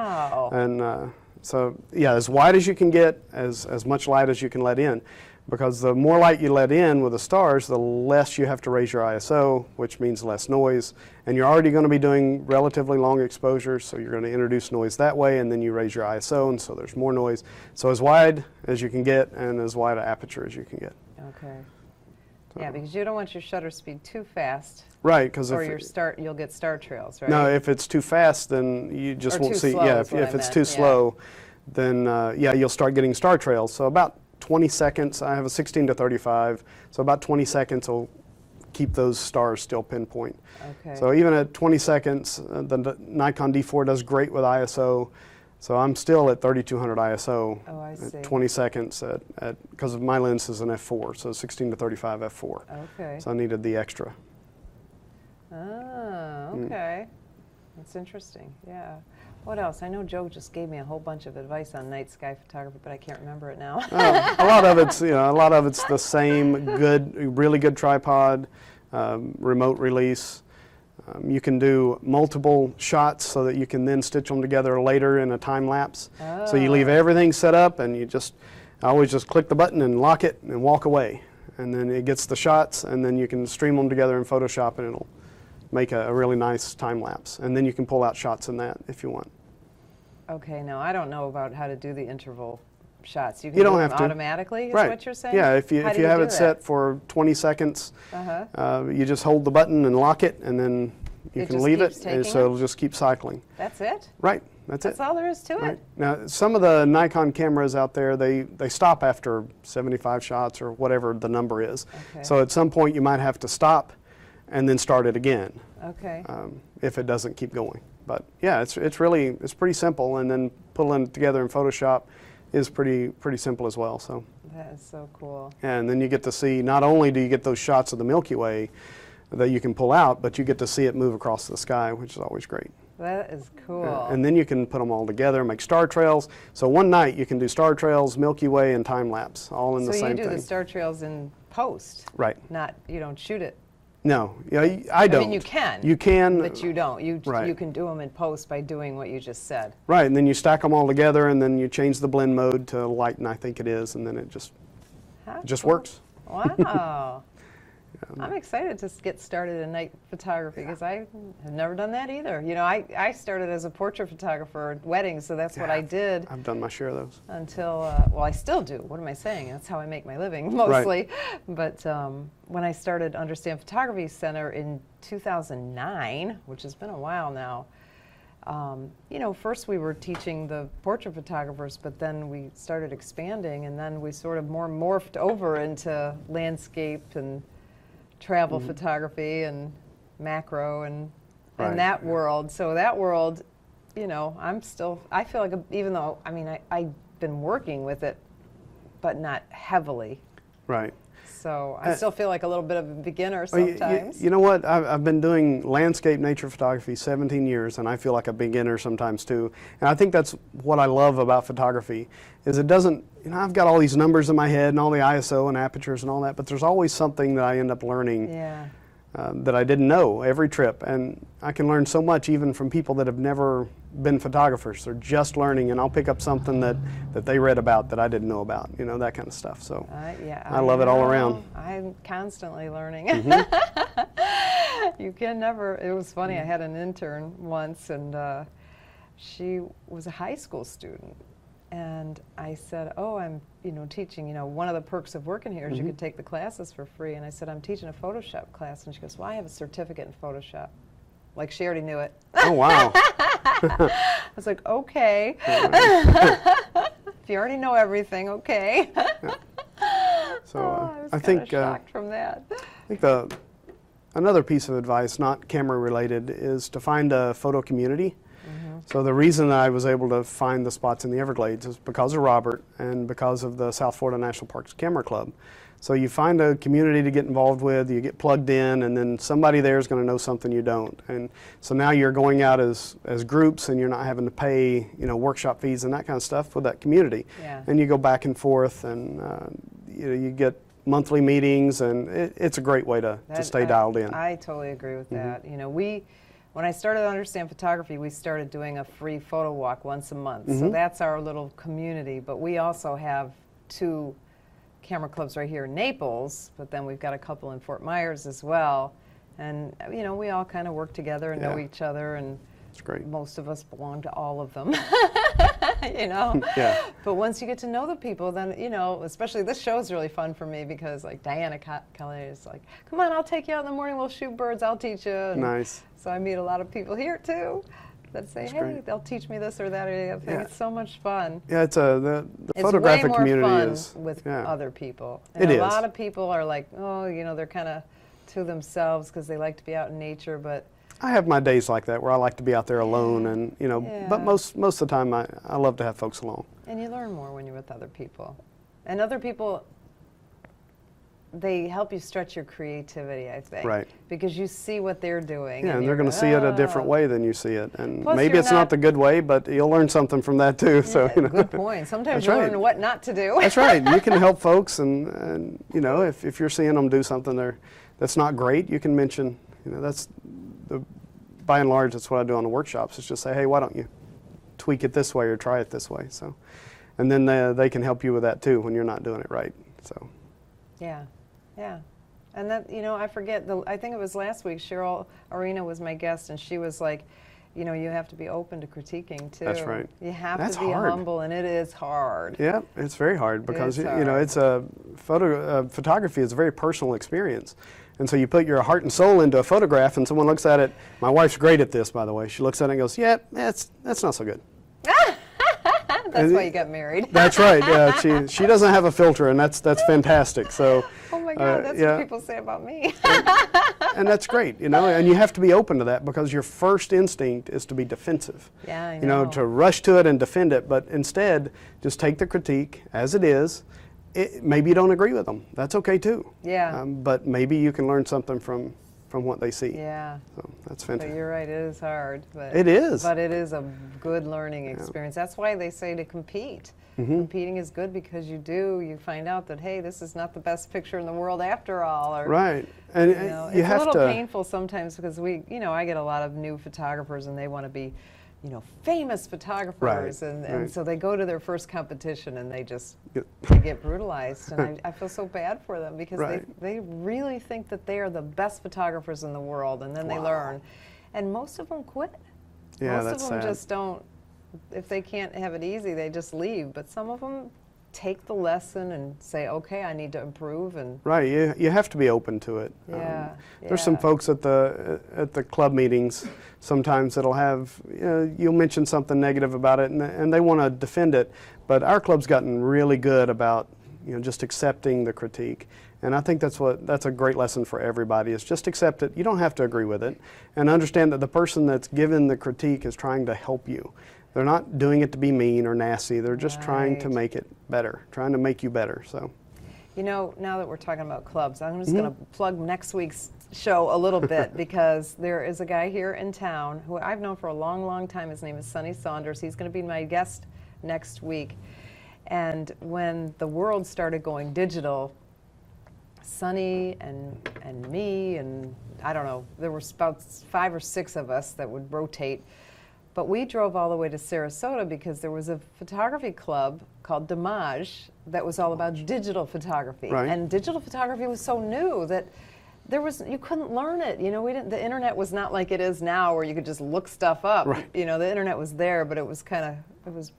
And so yeah, as wide as you can get, as much light as you can let in. Because the more light you let in with the stars, the less you have to raise your ISO, which means less noise. And you're already going to be doing relatively long exposures, so you're going to introduce noise that way, and then you raise your ISO, and so there's more noise. So as wide as you can get, and as wide an aperture as you can get. Okay. Yeah, because you don't want your shutter speed too fast. Right, because you'll get star trails, right? No, if it's too fast, then you just won't see. Yeah, if it's too slow, then you'll start getting star trails. So about 20 seconds, I have a 16 to 35, so about 20 seconds will keep those stars still pinpoint. Okay. So even at 20 seconds, the Nikon D4 does great with ISO, so I'm still at 3200 ISO at 20 seconds because my lens is an f4, so 16 to 35 f4. Okay. So I needed the extra. Oh, okay. That's interesting, yeah. What else? I know Joe just gave me a whole bunch of advice on night sky photography, but I can't remember it now. A lot of it's the same really good tripod, remote release. You can do multiple shots so that you can then stitch them together later in a time lapse. Oh. So you leave everything set up, and I always just click the button and lock it and walk away, and then it gets the shots, and then you can stream them together in Photoshop, and it'll make a really nice time lapse, and then you can pull out shots in that if you want. Okay, no, I don't know about how to do the interval shots. You can You don't do have them to. automatically, is Right. what you're saying? Yeah, if you How if do you have do it set for 20 seconds, you just hold the button and lock it, and then you It can just leave keeps it, taking and so it? it'll just keep cycling. That's it? Right, that's That's it. all there is to Right. it? Now, some of the Nikon cameras out there, they stop after 75 shots or whatever the number is. Okay. So at some point you might have to stop and then start it again Okay. if it doesn't keep going. But yeah, it's pretty simple, and then pulling it together in Photoshop is pretty simple as well. So. That is so cool. And then you get to see, not only do you get those shots of the Milky Way that you can pull out, but you get to see it move across the sky, which is always great. That is cool. And then you can put them all together, make star trails. So one night you can do star trails, Milky Way, and time lapse, all in the So same you do thing. the star trails in post? Right. Not, you don't shoot it? No, yeah, I don't. I mean, you can. You can. But you don't. You Right. can do them in post by doing what you just said. Right, and then you stack them all together, and then you change the blend mode to lighten, I think it is, and then it just How just cool. works. Wow. I'm excited to get started in night photography because I have never done that either. You know, I started as a portrait photographer at weddings, so that's what I did I've done my share of those. until, well, I still do. What am I saying? That's how I make my living mostly. But when I started Understand Photography Center in 2009, which has been a while now, you know, first we were teaching the portrait photographers, but then we started expanding, and then we sort of more morphed over into landscape and travel photography and macro and Right. that world. So that world, you know, I feel like, even though, I mean, I've been working with it, but not heavily. Right. So I still feel like a little bit of a beginner Well, sometimes. you know what? I've been doing landscape nature photography 17 years, and I feel like a beginner sometimes too. And I think that's what I love about photography, is it doesn't, you know, I've got all these numbers in my head and all the ISO and apertures and all that, but there's always something that I end up learning Yeah. that I didn't know every trip. And I can learn so much even from people that have never been photographers. They're just learning, and I'll pick up something that they read about that I didn't know about, you know, that kind of stuff. So Yeah, I love it all know. around. I'm constantly learning. Mm-hmm. You can never, it was funny, I had an intern once, and she was a high school student. And I said, oh, I'm, you know, teaching, you know, one of the perks of working here is you could take the classes for free. And I said, I'm teaching a Photoshop class. And she goes, well, I have a certificate in Photoshop. Like, she already knew it. Oh, wow. I was like, okay. If you already know everything, okay. So I was I kind of think shocked from that. I think another piece of advice, not camera related, is to find a photo community. So the reason I was able to find the spots in the Everglades is because of Robert and because of the South Florida National Parks Camera Club. So you find a community to get involved with, you get plugged in, and then somebody there is going to know something you don't. And so now you're going out as groups, and you're not having to pay, you know, workshop fees and that kind of stuff with that community. Yeah. And you go back and forth, and you know, you get monthly meetings, and it's a great way to stay dialed in. I totally agree with that. You know, when I started to understand photography, we started doing a free photo walk once a month. So that's our little community. But we also have 2 camera clubs right here in Naples, but then we've got a couple in Fort Myers as well. And, you know, we all kind of work together and know each other, and It's great. most of us belong to all of them. You know? Yeah. But once you get to know the people, then, you know, especially this show is really fun for me because, like, Diana Kelly is like, come on, I'll take you out in the morning, we'll shoot birds, I'll teach you. And Nice. so I meet a lot of people here, too, that say, hey, great. they'll teach me this or that or the other thing. Yeah. It's so much fun. Yeah, it's the It's photographic way more community fun is with yeah. other people. And It a is. lot of people are like, oh, you know, they're kind of to themselves because they like to be out in nature, but I have my days like that where I like to be out there alone, and you know, but Yeah. most of the time I love to have folks along. and you learn more when you're with other people. And other people, they help you stretch your creativity, I think. Right. Because you see what they're doing. Yeah, and they're you're, going to see it a different "Oh." way than you see it, and Plus maybe you're it's not the good way, but you'll learn something from that too. So Yeah, you know. good point. Sometimes That's you right. learn what not to do. That's right. You can help folks, and you know, if you're seeing them do something that's not great, you can mention. You know, that's by and large, that's what I do on the workshops. Is just say, hey, why don't you tweak it this way or try it this way? So, and then they can help you with that too when you're not doing it right. So. Yeah, yeah. And that, you know, I forget, I think it was last week, Cheryl Arena was my guest, and she was like, you know, you have to be open to critiquing too. That's right. You have That's to be hard. humble, and it is hard. Yeah, it's very hard because is you know hard. it's a photography is a very personal experience, and so you put your heart and soul into a photograph, and someone looks at it. My wife's great at this, by the way. She looks at it and goes, "Yeah, that's not so good." That's why you got married. That's right. Yeah, she doesn't have a filter, and that's fantastic. So. Oh my God, that's yeah. what people say about me. And that's great, you know, and you have to be open to that because your first instinct is to be defensive. Yeah, I know. You know, to rush to it and defend it, but instead, just take the critique as it is. Maybe you don't agree with them. That's okay too. Yeah. But maybe you can learn something from what they see. Yeah. So that's So fantastic. you're right, it is hard. But It is. But it is a good learning experience. That's why they say to compete. Mm-hmm. Competing is good because you find out that, hey, this is not the best picture in the world after all. Or, Right. And you know, you it's have a little to. painful sometimes because I get a lot of new photographers and they want to be, famous photographers, Right, and right. so they go to their first competition and they just Yeah. they get brutalized, and I feel so bad for them because Right. they really think that they are the best photographers in the world, and then they Wow. learn, and most of them quit. Yeah, Most that's of them sad. just don't. If they can't have it easy, they just leave. But some of them take the lesson and say, okay, I need to improve. And Right, you have to be open to it. Yeah, There's some yeah. folks at the club meetings sometimes that'll have, you'll mention something negative about it and they want to defend it, but our club's gotten really good about just accepting the critique. And I think that's a great lesson for everybody, is just accept it. You don't have to agree with it, and understand that the person that's given the critique is trying to help you. They're not doing it to be mean or nasty. They're just trying to Right. make it better, trying to make you better. So. now that we're talking about clubs, I'm just Mm-hmm. going to plug next week's show a little bit because there is a guy here in town who I've known for a long, long time. His name is Sonny Saunders. He's going to be my guest next week. And when the world started going digital, Sonny and me and I don't know, there were about 5 or 6 of us that would rotate. But we drove all the way to Sarasota because there was a photography club called Damage that was all about digital photography. Right. And digital photography was so new that you couldn't learn it. The internet was not like it is now where you could just look stuff up. Right. The internet was there, but it was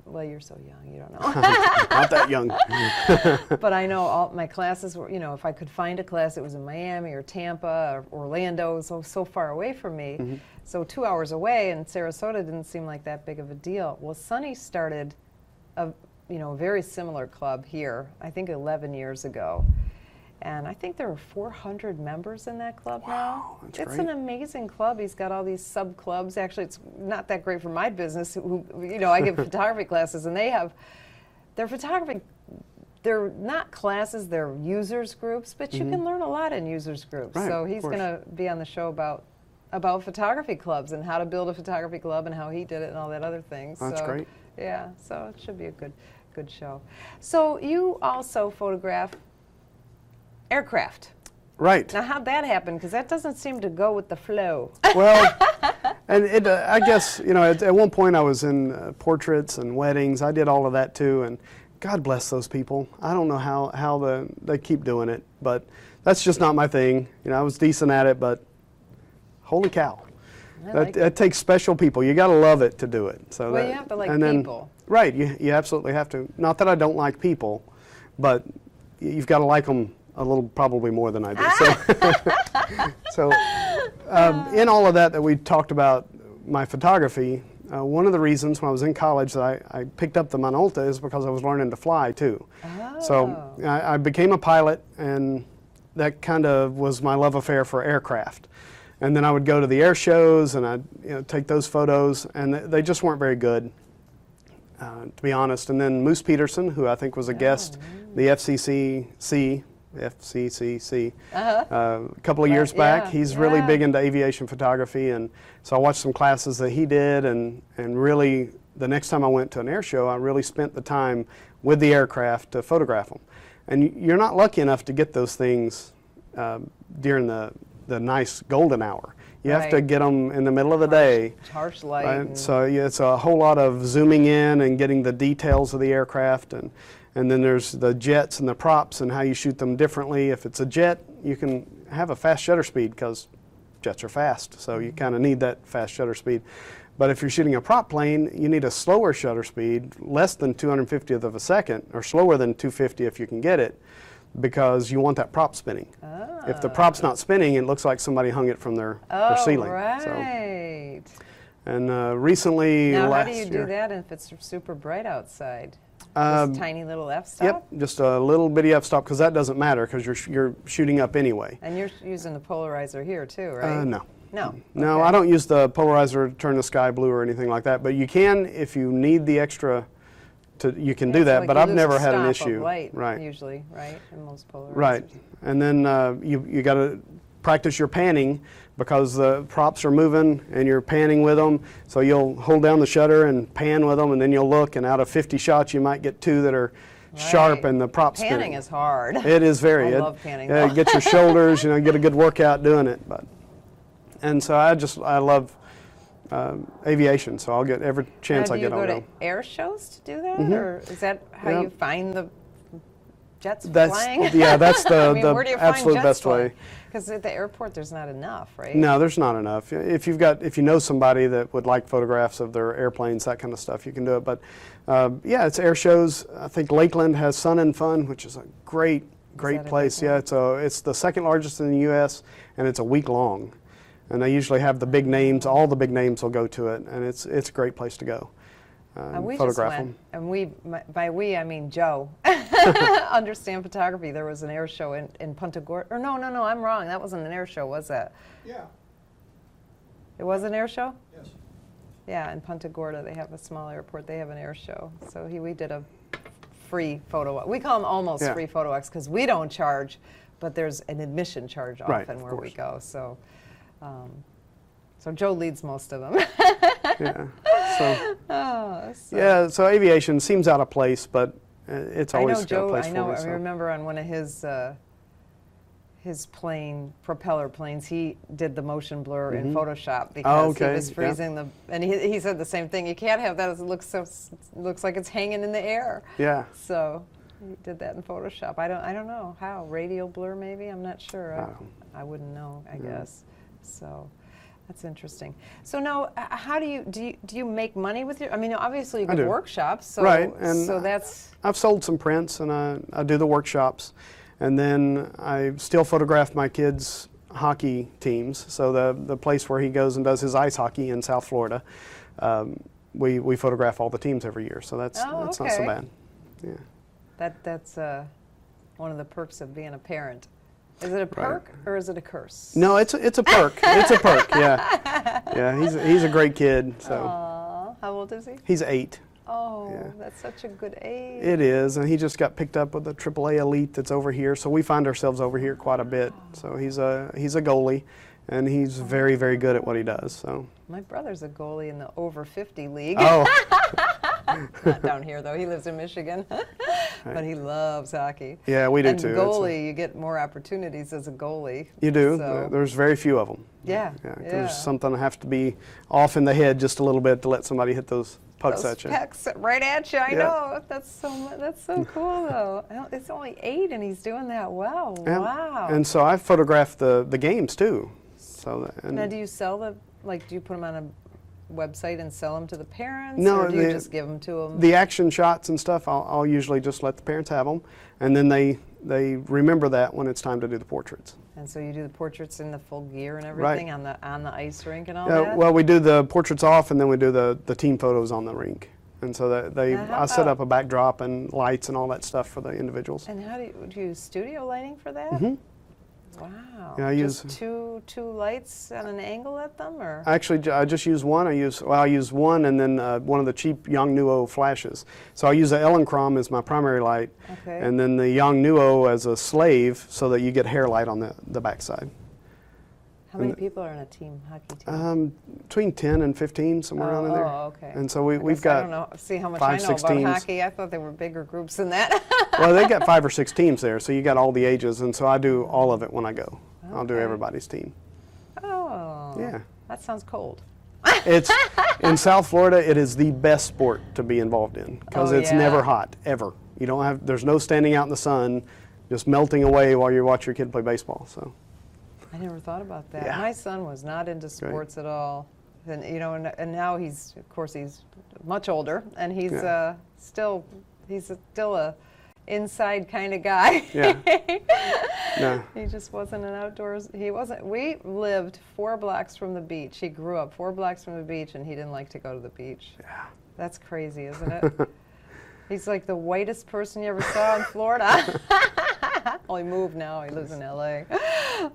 well, you're so young, you don't know. Not that young. But I know all my classes were, if I could find a class, it was in Miami or Tampa or Orlando, so far away from me. Mm-hmm. So 2 hours away, and Sarasota didn't seem like that big of a deal. Well, Sonny started a very similar club here, I think 11 years ago. And I think there are 400 members in that club now. that's It's great. an amazing club. He's got all these sub clubs. Actually, it's not that great for my business. I give photography classes, and their photography. They're not classes; they're users groups. But you can learn a lot in users groups. Right, So of he's course. going to be on the show about photography clubs and how to build a photography club and how he did it and all that other things. That's So, great. Yeah, so it should be a good show. So you also photograph aircraft. Right. Now, how'd that happen? Because that doesn't seem to go with the flow. Well, and I guess, at one point I was in portraits and weddings. I did all of that too, and God bless those people. I don't know how they keep doing it, but that's just not my thing. I was decent at it, but holy cow. That takes special people. You got to love it to do it. So Well, you have to like and then- people. Right, you absolutely have to. Not that I don't like people, but you've got to like them a little, probably more than I do. So in all of that we talked about my photography, one of the reasons when I was in college that I picked up the Minolta is because I was learning to fly too. So I became a pilot, and that kind of was my love affair for aircraft. And then I would go to the air shows and I'd take those photos, and they just weren't very good, to be honest. And then Moose Peterson, who I think was a guest, the FCCC, a couple of years back. yeah, He's really yeah. big into aviation photography, and so I watched some classes that he did, and really the next time I went to an air show, I really spent the time with the aircraft to photograph them. And you're not lucky enough to get those things during the nice golden hour. You have to Right. get them in the middle of the day. Harsh light. Right? and- So yeah, it's a whole lot of zooming in and getting the details of the aircraft, and then there's the jets and the props and how you shoot them differently. If it's a jet, you can have a fast shutter speed because jets are fast, so you kind of need that fast shutter speed. But if you're shooting a prop plane, you need a slower shutter speed, less than 250th of a second, or slower than 250 if you can get it, because you want that prop spinning. If the prop's not spinning, it looks like somebody hung it from their ceiling. Right. So, and recently, now, last how do you year, do that if it's super bright outside? Just tiny little f-stop? Yep, just a little bitty f-stop, because that doesn't matter, because you're shooting up anyway. And you're using the polarizer here too, right? No. No. No, Okay. I don't use the polarizer to turn the sky blue or anything like that, but you can, if you need the extra, you can do so that, like but you I've lose never a had an stop of issue. light, Right. usually, right? In most polarizers. Right. And then you got to practice your panning, because the props are moving and you're panning with them. So you'll hold down the shutter and pan with them, and then you'll look, and out of 50 shots you might get 2 that are sharp and the prop's Panning spinning. is hard. It is very. I love panning. Yeah, though. get your shoulders, get a good workout doing it. And so I love aviation, so I'll get every chance now, I get. Do you I'll go go. to air shows to do that, Mhm. or is that how Yeah. you find the jets That's flying? yeah, that's the I mean, where do you absolute find jets best way. Because at the airport, there's not enough, right? No, there's not enough. If you know somebody that would like photographs of their airplanes, that kind of stuff, you can do it. But yeah, it's air shows. I think Lakeland has Sun and Fun, which is a great that a place. big Yeah, it's the second largest in the U.S. and it's a week long. And they usually have the big names. All the big names will go to it, and it's a great place to go. And we Photograph just went, them. and by we, I mean Joe. Understand Photography. There was an air show in Punta Gorda. Or no, I'm wrong. That wasn't an air show, was that? Yeah. It was an air show? Yes. Yeah, in Punta Gorda, they have a small airport. They have an air show. So we did a free photo walk. We call them almost free photo walks because we don't charge, but there's an admission charge often where we go. So, so Joe leads most of them. Yeah. So, so. so aviation seems out of place, but it's always got a Joe, place I know. for me. I So. remember on one of his propeller planes, he did the motion blur in Photoshop because he was freezing and he said the same thing. You can't have that. It looks like it's hanging in the air. Yeah. So he did that in Photoshop. I don't know how. Radial blur maybe. I'm not sure. I wouldn't know. I guess. So. That's interesting. So now, how do you make money with your? I mean, obviously you give workshops. So, right, and so that's. I've sold some prints, and I do the workshops, and then I still photograph my kids' hockey teams. So the place where he goes and does his ice hockey in South Florida, we photograph all the teams every year. So that's not so bad. Yeah. That's one of the perks of being a parent. Is it a perk or is it a curse? No, it's a perk. It's a perk. Yeah, yeah. He's a great kid. So. Aww. How old is he? He's 8. Oh, that's such a good age. It is, and he just got picked up with the AAA elite that's over here. So we find ourselves over here quite a bit. So he's a goalie, and he's very, very good at what he does. So. My brother's a goalie in the over 50 league. Oh. Not down here though. He lives in Michigan, but he loves hockey. Yeah, we do and too. Goalie, you get more opportunities as a goalie. You do. So. There's very few of them. Yeah. There's something that have to be off in the head just a little bit to let somebody hit those pucks at you. Pucks right at you. I know. That's so cool though. It's only 8 and he's doing that well. Wow. And so I photograph the games too. So now, do you sell do you put them on a website and sell them to the parents? No, or do you just give them to them? The action shots and stuff, I'll usually just let the parents have them, and then they remember that when it's time to do the portraits. And so you do the portraits in the full gear and everything on the ice rink and all Yeah, that? well, we do the portraits off, and then we do the team photos on the rink. And so I set up a backdrop and lights and all that stuff for the individuals. And how do you use studio lighting for that? Mm-hmm. Wow. Yeah, I just use two lights at an angle at them, or? Actually, I just use one. I use one, and then one of the cheap Yongnuo flashes. So I use the Elenchrom as my primary light, and then the Yongnuo as a slave, so that you get hair light on the backside. How many people are in a hockey team? Between 10 and 15, somewhere around in there. Oh, okay. And so we've got. I don't know. See how much 5, I know 6 about teams. hockey. I thought they were bigger groups than that. Well, they got 5 or 6 teams there, so you got all the ages, and so I do all of it when I go. Okay. I'll do everybody's team. Oh. Yeah. That sounds cold. It's in South Florida. It is the best sport to be involved in because it's never hot ever. You don't have. There's no standing out in the sun, just melting away while you watch your kid play baseball. So. I never thought about that. Yeah. My son was not into sports at all. And and now he's much older, and he's still a inside kind of guy. Yeah. No. He just wasn't an outdoors. He wasn't. We lived 4 blocks from the beach. He grew up 4 blocks from the beach, and he didn't like to go to the beach. Yeah. That's crazy, isn't it? He's like the whitest person you ever saw in Florida. Well, he moved now. He lives in LA.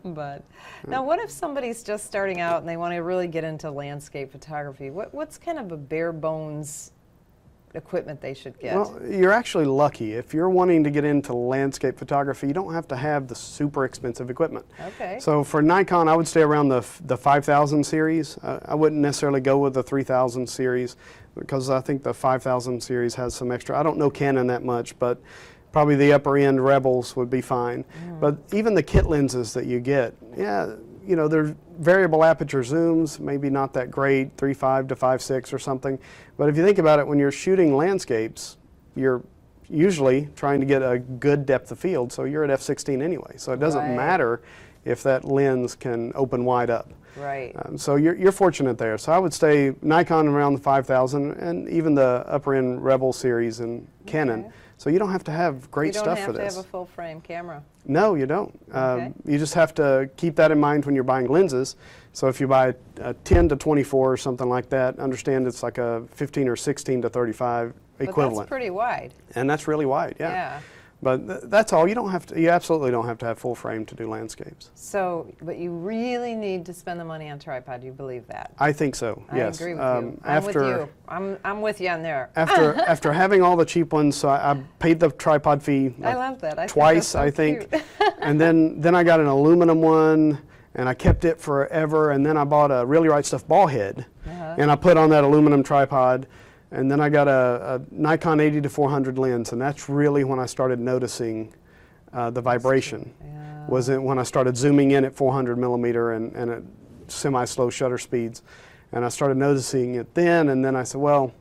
But now, what if somebody's just starting out and they want to really get into landscape photography? What's kind of a bare bones equipment they should get? Well, you're actually lucky. If you're wanting to get into landscape photography, you don't have to have the super expensive equipment. Okay. So for Nikon, I would stay around the 5000 series. I wouldn't necessarily go with the 3000 series because I think the 5000 series has some extra. I don't know Canon that much, but probably the upper end Rebels would be fine. But even the kit lenses that you get, they're variable aperture zooms, maybe not that great, 3.5 to 5.6 or something. But if you think about it, when you're shooting landscapes, you're usually trying to get a good depth of field, so you're at f/16 anyway. So it doesn't matter if that lens can open wide up. Right. So you're fortunate there. So I would stay Nikon around the 5000 and even the upper end Rebel series and Canon. Okay. So you don't have to have great stuff for this. You don't have to have a full frame camera. No, you don't. Okay. You just have to keep that in mind when you're buying lenses. So if you buy a 10 to 24 or something like that, understand it's like a 15 or 16 to 35 equivalent. But that's pretty wide. And that's really wide, yeah. Yeah. But that's all. You absolutely don't have to have full frame to do landscapes. So, but you really need to spend the money on tripod. You believe that? I think so. Yes. I agree with you. I'm with you. I'm with you on there. After having all the cheap ones, so I paid the tripod fee. I love that. Twice, I think. And then I got an aluminum one, and I kept it forever. And then I bought a Really Right Stuff ball head, and I put on that aluminum tripod. And then I got a Nikon 80 to 400 lens, and that's really when I started noticing the vibration. Yeah. Was it when I started zooming in at 400 millimeter and at semi-slow shutter speeds. And I started noticing it then, and then I said, well,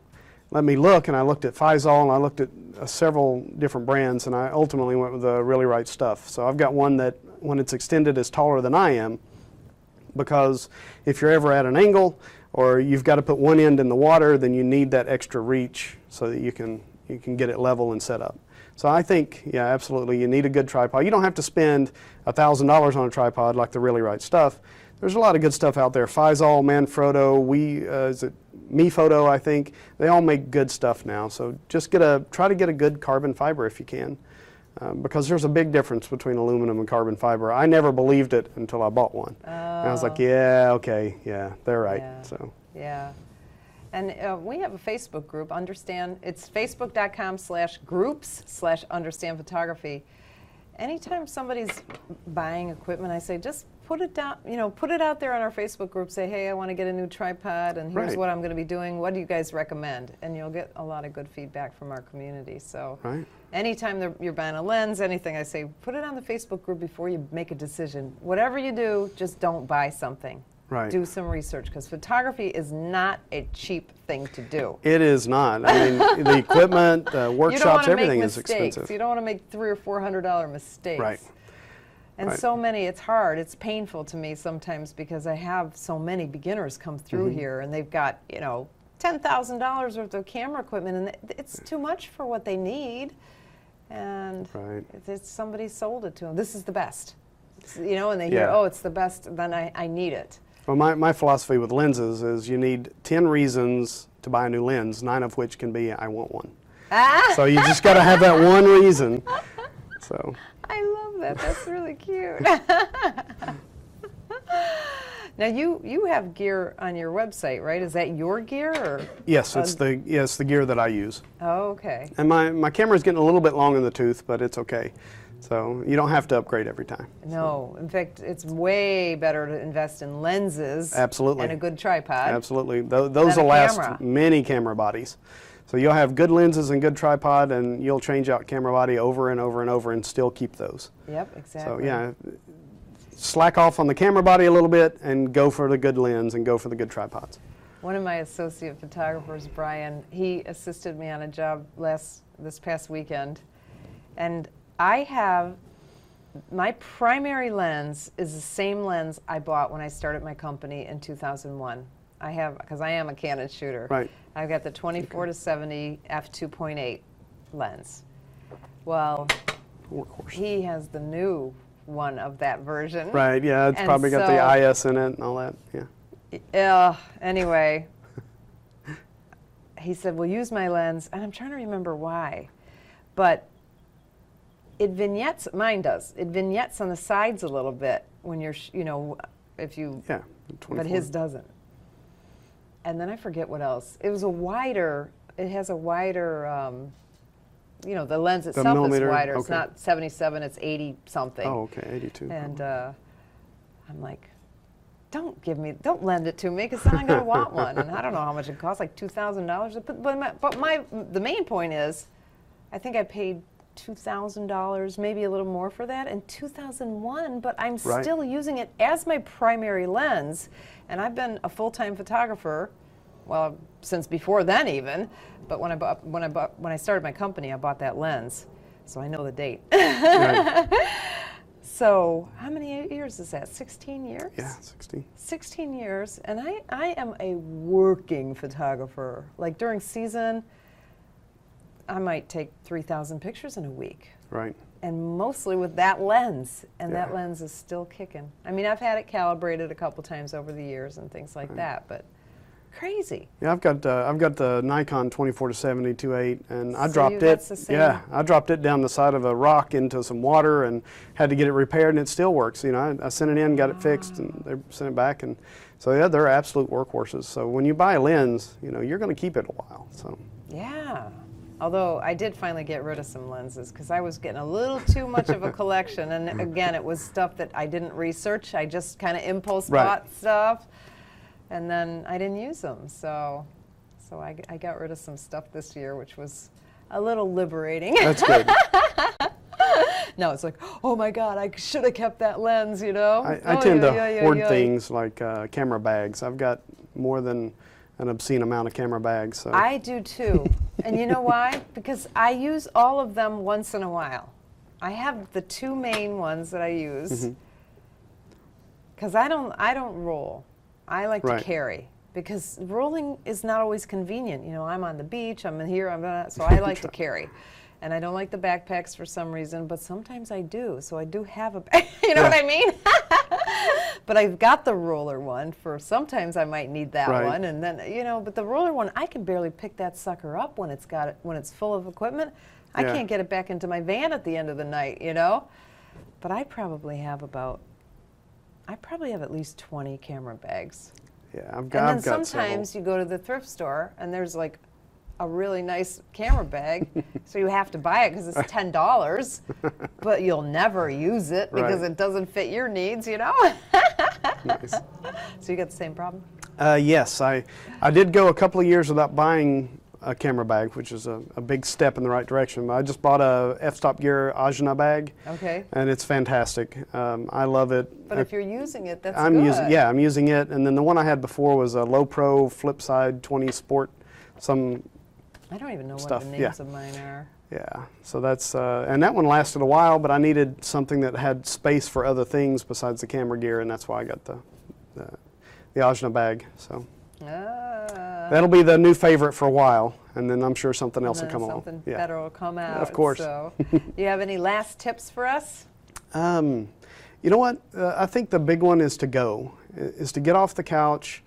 let me look. And I looked at Faisal, and I looked at several different brands, and I ultimately went with the Really Right Stuff. So I've got one that, when it's extended, is taller than I am, because if you're ever at an angle, or you've got to put one end in the water, then you need that extra reach so that you can get it level and set up. So I think, yeah, absolutely, you need a good tripod. You don't have to spend $1,000 on a tripod like the Really Right Stuff. There's a lot of good stuff out there. Faisal, Manfrotto, is it MePhoto, I think. They all make good stuff now. So just try to get a good carbon fiber if you can. Because there's a big difference between aluminum and carbon fiber. I never believed it until I bought one. And I was like, yeah, okay, yeah, they're right. Yeah. So. Yeah. And we have a Facebook group, it's facebook.com/groups/understand photography. Anytime somebody's buying equipment, I say, just put it down, put it out there on our Facebook group. Say, hey, I want to get a new tripod, and here's what I'm going to be doing. What do you guys recommend? And you'll get a lot of good feedback from our community. So anytime you're buying a lens, anything, I say, put it on the Facebook group before you make a decision. Whatever you do, just don't buy something. Right. Do some research, because photography is not a cheap thing to do. It is not. I mean, the equipment, the workshops, everything is expensive. You don't want to make $300 or $400 mistakes. Right. And so many, it's hard. It's painful to me sometimes, because I have so many beginners come through here, and they've got, $10,000 worth of camera equipment, and it's too much for what they need. And somebody sold it to them. This is the best. And they hear, oh, it's the best, then I need it. Well, my philosophy with lenses is you need 10 reasons to buy a new lens, 9 of which can be, I want one. So you just got to have that one reason. So. I love that. That's really cute. Now you have gear on your website, right? Is that your gear, or? Yes, it's the gear that I use. Oh, okay. And my camera's getting a little bit long in the tooth, but it's okay. So you don't have to upgrade every time. No, in fact, it's way better to invest in lenses. Absolutely. And a good tripod. Absolutely. Those will last many camera bodies. So you'll have good lenses and good tripod, and you'll change out camera body over and over and over and still keep those. Yep, exactly. So yeah, slack off on the camera body a little bit and go for the good lens and go for the good tripods. One of my associate photographers, Brian, he assisted me on a job this past weekend, and my primary lens is the same lens I bought when I started my company in 2001. because I am a Canon shooter. Right. I've got the 24 to 70 f2.8 lens. Well, Workhorse. he has the new one of that version. Right, yeah, it's And probably got the so- IS in it and all that, yeah. Anyway, he said, well, use my lens, and I'm trying to remember why. But it vignettes, mine does, it vignettes on the sides a little bit when you're, if you, Yeah, 24. but his doesn't. And then I forget what else. It has a wider, the lens itself is millimeter, wider. It's okay. not 77, it's 80 something. Oh, okay, 82. And I'm like, don't lend it to me, because then I'm going to want one. And I don't know how much it costs, like $2,000. But the main point is, I think I paid $2,000, maybe a little more for that in 2001, but I'm Right. still using it as my primary lens. And I've been a full-time photographer, well, since before then even. But when I started my company, I bought that lens, so I know the date. Right. So how many years is that? 16 years? Yeah, 16. 16 years, and I am a working photographer. Like during season, I might take 3,000 pictures in a week, Right. and mostly with that lens, and Yeah. that lens is still kicking. I mean, I've had it calibrated a couple times over the years and things like that, but crazy. Yeah, I've got the Nikon 24 to 70 2.8, and I So dropped that's it. the same- Yeah, I dropped it down the side of a rock into some water and had to get it repaired, and it still works. I sent it in, got it fixed, and they sent it back, and so yeah, they're absolute workhorses. So when you buy a lens, you're going to keep it a while. So Yeah. Although I did finally get rid of some lenses because I was getting a little too much of a collection, and again, it was stuff that I didn't research. I just kind of impulse Right. bought stuff, and then I didn't use them. So I got rid of some stuff this year, which was a little liberating. that's good. No, it's like, oh my God, I should have kept that lens, I Oh, tend to yeah, hoard yeah. things like camera bags. I've got more than an obscene amount of camera bags. So I do too. And you know why? Because I use all of them once in a while. I have the two main ones that I use because I don't roll. I like Right. to carry because rolling is not always convenient. I'm on the beach, I'm in here, I'm not, so I like to carry. And I don't like the backpacks for some reason, but sometimes I do. So I do have a bag, you know what I mean? But I've got the roller one for sometimes I might need that Right. one, and then but the roller one I can barely pick that sucker up when it's full of equipment. I Yeah. can't get it back into my van at the end of the night, But I probably have at least 20 camera bags. yeah, I've And got then several. sometimes you go to the thrift store and there's like a really nice camera bag, so you have to buy it because it's $10, but you'll never use it because Right. it doesn't fit your needs, Nice. So you got the same problem? Yes, I did go a couple of years without buying a camera bag, which is a big step in the right direction. I just bought a f-stop gear Ajna bag, Okay. and it's fantastic. I love it. But if you're using it, that's I'm good. I'm using it, and then the one I had before was a Low Pro Flipside 20 Sport. I don't even know stuff, what the yeah. names of mine are. Yeah, so that's and that one lasted a while, but I needed something that had space for other things besides the camera gear, and that's why I got the Ajna bag. So that'll be the new favorite for a while, and then I'm sure something else will come along. Something Yeah. better will come out. Of course. So, do you have any last tips for us? You know what? I think the big one is to go, is to get off the couch.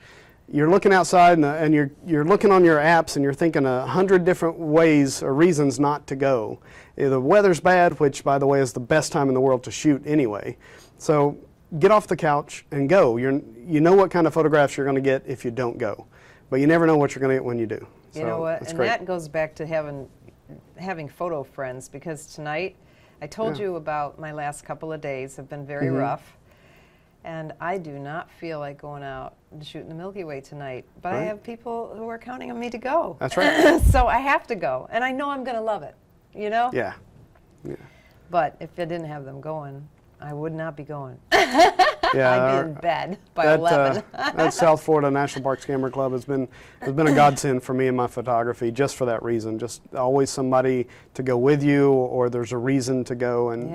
You're looking outside and you're looking on your apps and you're thinking 100 different ways or reasons not to go. The weather's bad, which by the way is the best time in the world to shoot anyway. So get off the couch and go. You know what kind of photographs you're going to get if you don't go, but you never know what you're going to get when you do. You know what? That's And great. that goes back to having photo friends, because tonight I told Yeah. you about my last couple of days have been very rough. And I do not feel like going out and shooting the Milky Way tonight. But I Right. have people who are counting on me to go. That's right. So I have to go. And I know I'm going to love it, Yeah. Yeah. But if I didn't have them going, I would not be going. I'd be in bed by 11. That South Florida National Parks Camera Club has been a godsend for me and my photography, just for that reason. Just always somebody to go with you, or there's a reason to go, and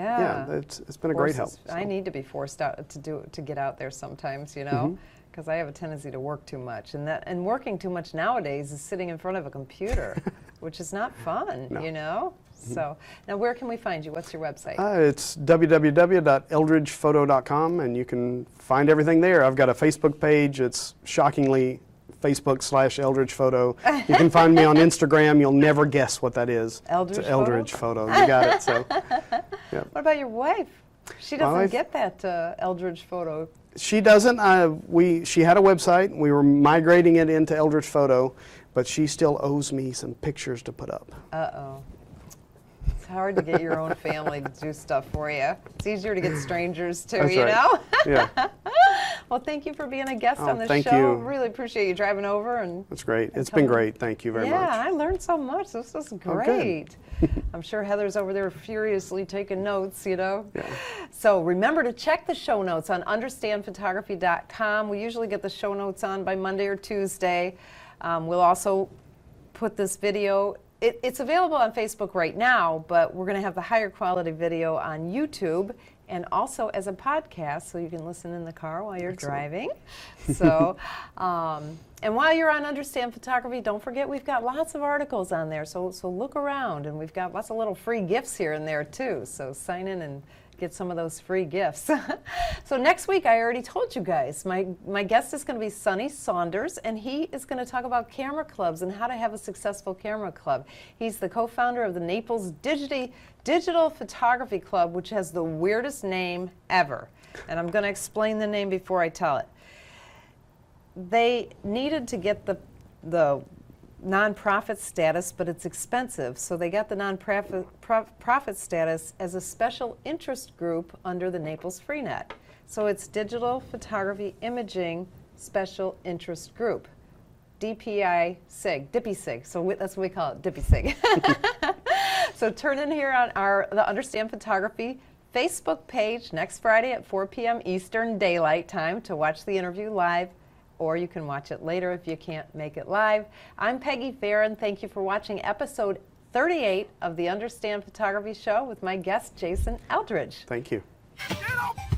it's been a great help. I need to be forced out to get out there sometimes, you know. Because I have a tendency to work too much, and working too much nowadays is sitting in front of a computer, which is not fun, you know. So now, where can we find you? What's your website? It's www.eldridgephoto.com, and you can find everything there. I've got a Facebook page. It's shockingly Facebook/Eldridge Photo. You can find me on Instagram. You'll never guess what that is. Eldridge Photo. You got it. So. What about your wife? She doesn't get that Eldridge Photo. She doesn't. She had a website. We were migrating it into Eldridge Photo, but she still owes me some pictures to put up. Uh-oh. It's hard to get your own family to do stuff for you. It's easier to get strangers too, That's you right. know? Yeah. Well, thank you for being a guest on the thank show. you. Really appreciate you driving over and. That's great. It's been great. Thank you very much. Yeah, I learned so much. This was great. I'm sure Heather's over there furiously taking notes, you know. Yeah. So remember to check the show notes on understandphotography.com. We usually get the show notes on by Monday or Tuesday. We'll also put this video. It's available on Facebook right now, but we're going to have the higher quality video on YouTube and also as a podcast, so you can listen in the car while you're driving. So, and while you're on Understand Photography, don't forget we've got lots of articles on there. So look around, and we've got lots of little free gifts here and there too. So sign in and get some of those free gifts. So next week, I already told you guys, my guest is going to be Sonny Saunders, and he is going to talk about camera clubs and how to have a successful camera club. He's the co-founder of the Naples Digital Photography Club, which has the weirdest name ever. And I'm going to explain the name before I tell it. They needed to get the nonprofit status, but it's expensive, so they got the nonprofit status as a special interest group under the Naples Freenet. So it's Digital Photography Imaging Special Interest Group, DPI-SIG. So that's what we call it, DPI-SIG. So turn in here on the Understand Photography Facebook page next Friday at 4 p.m. Eastern Daylight Time to watch the interview live, or you can watch it later if you can't make it live. I'm Peggy Farren. Thank you for watching episode 38 of the Understand Photography Show with my guest, Jason Eldridge. Thank you. Get up!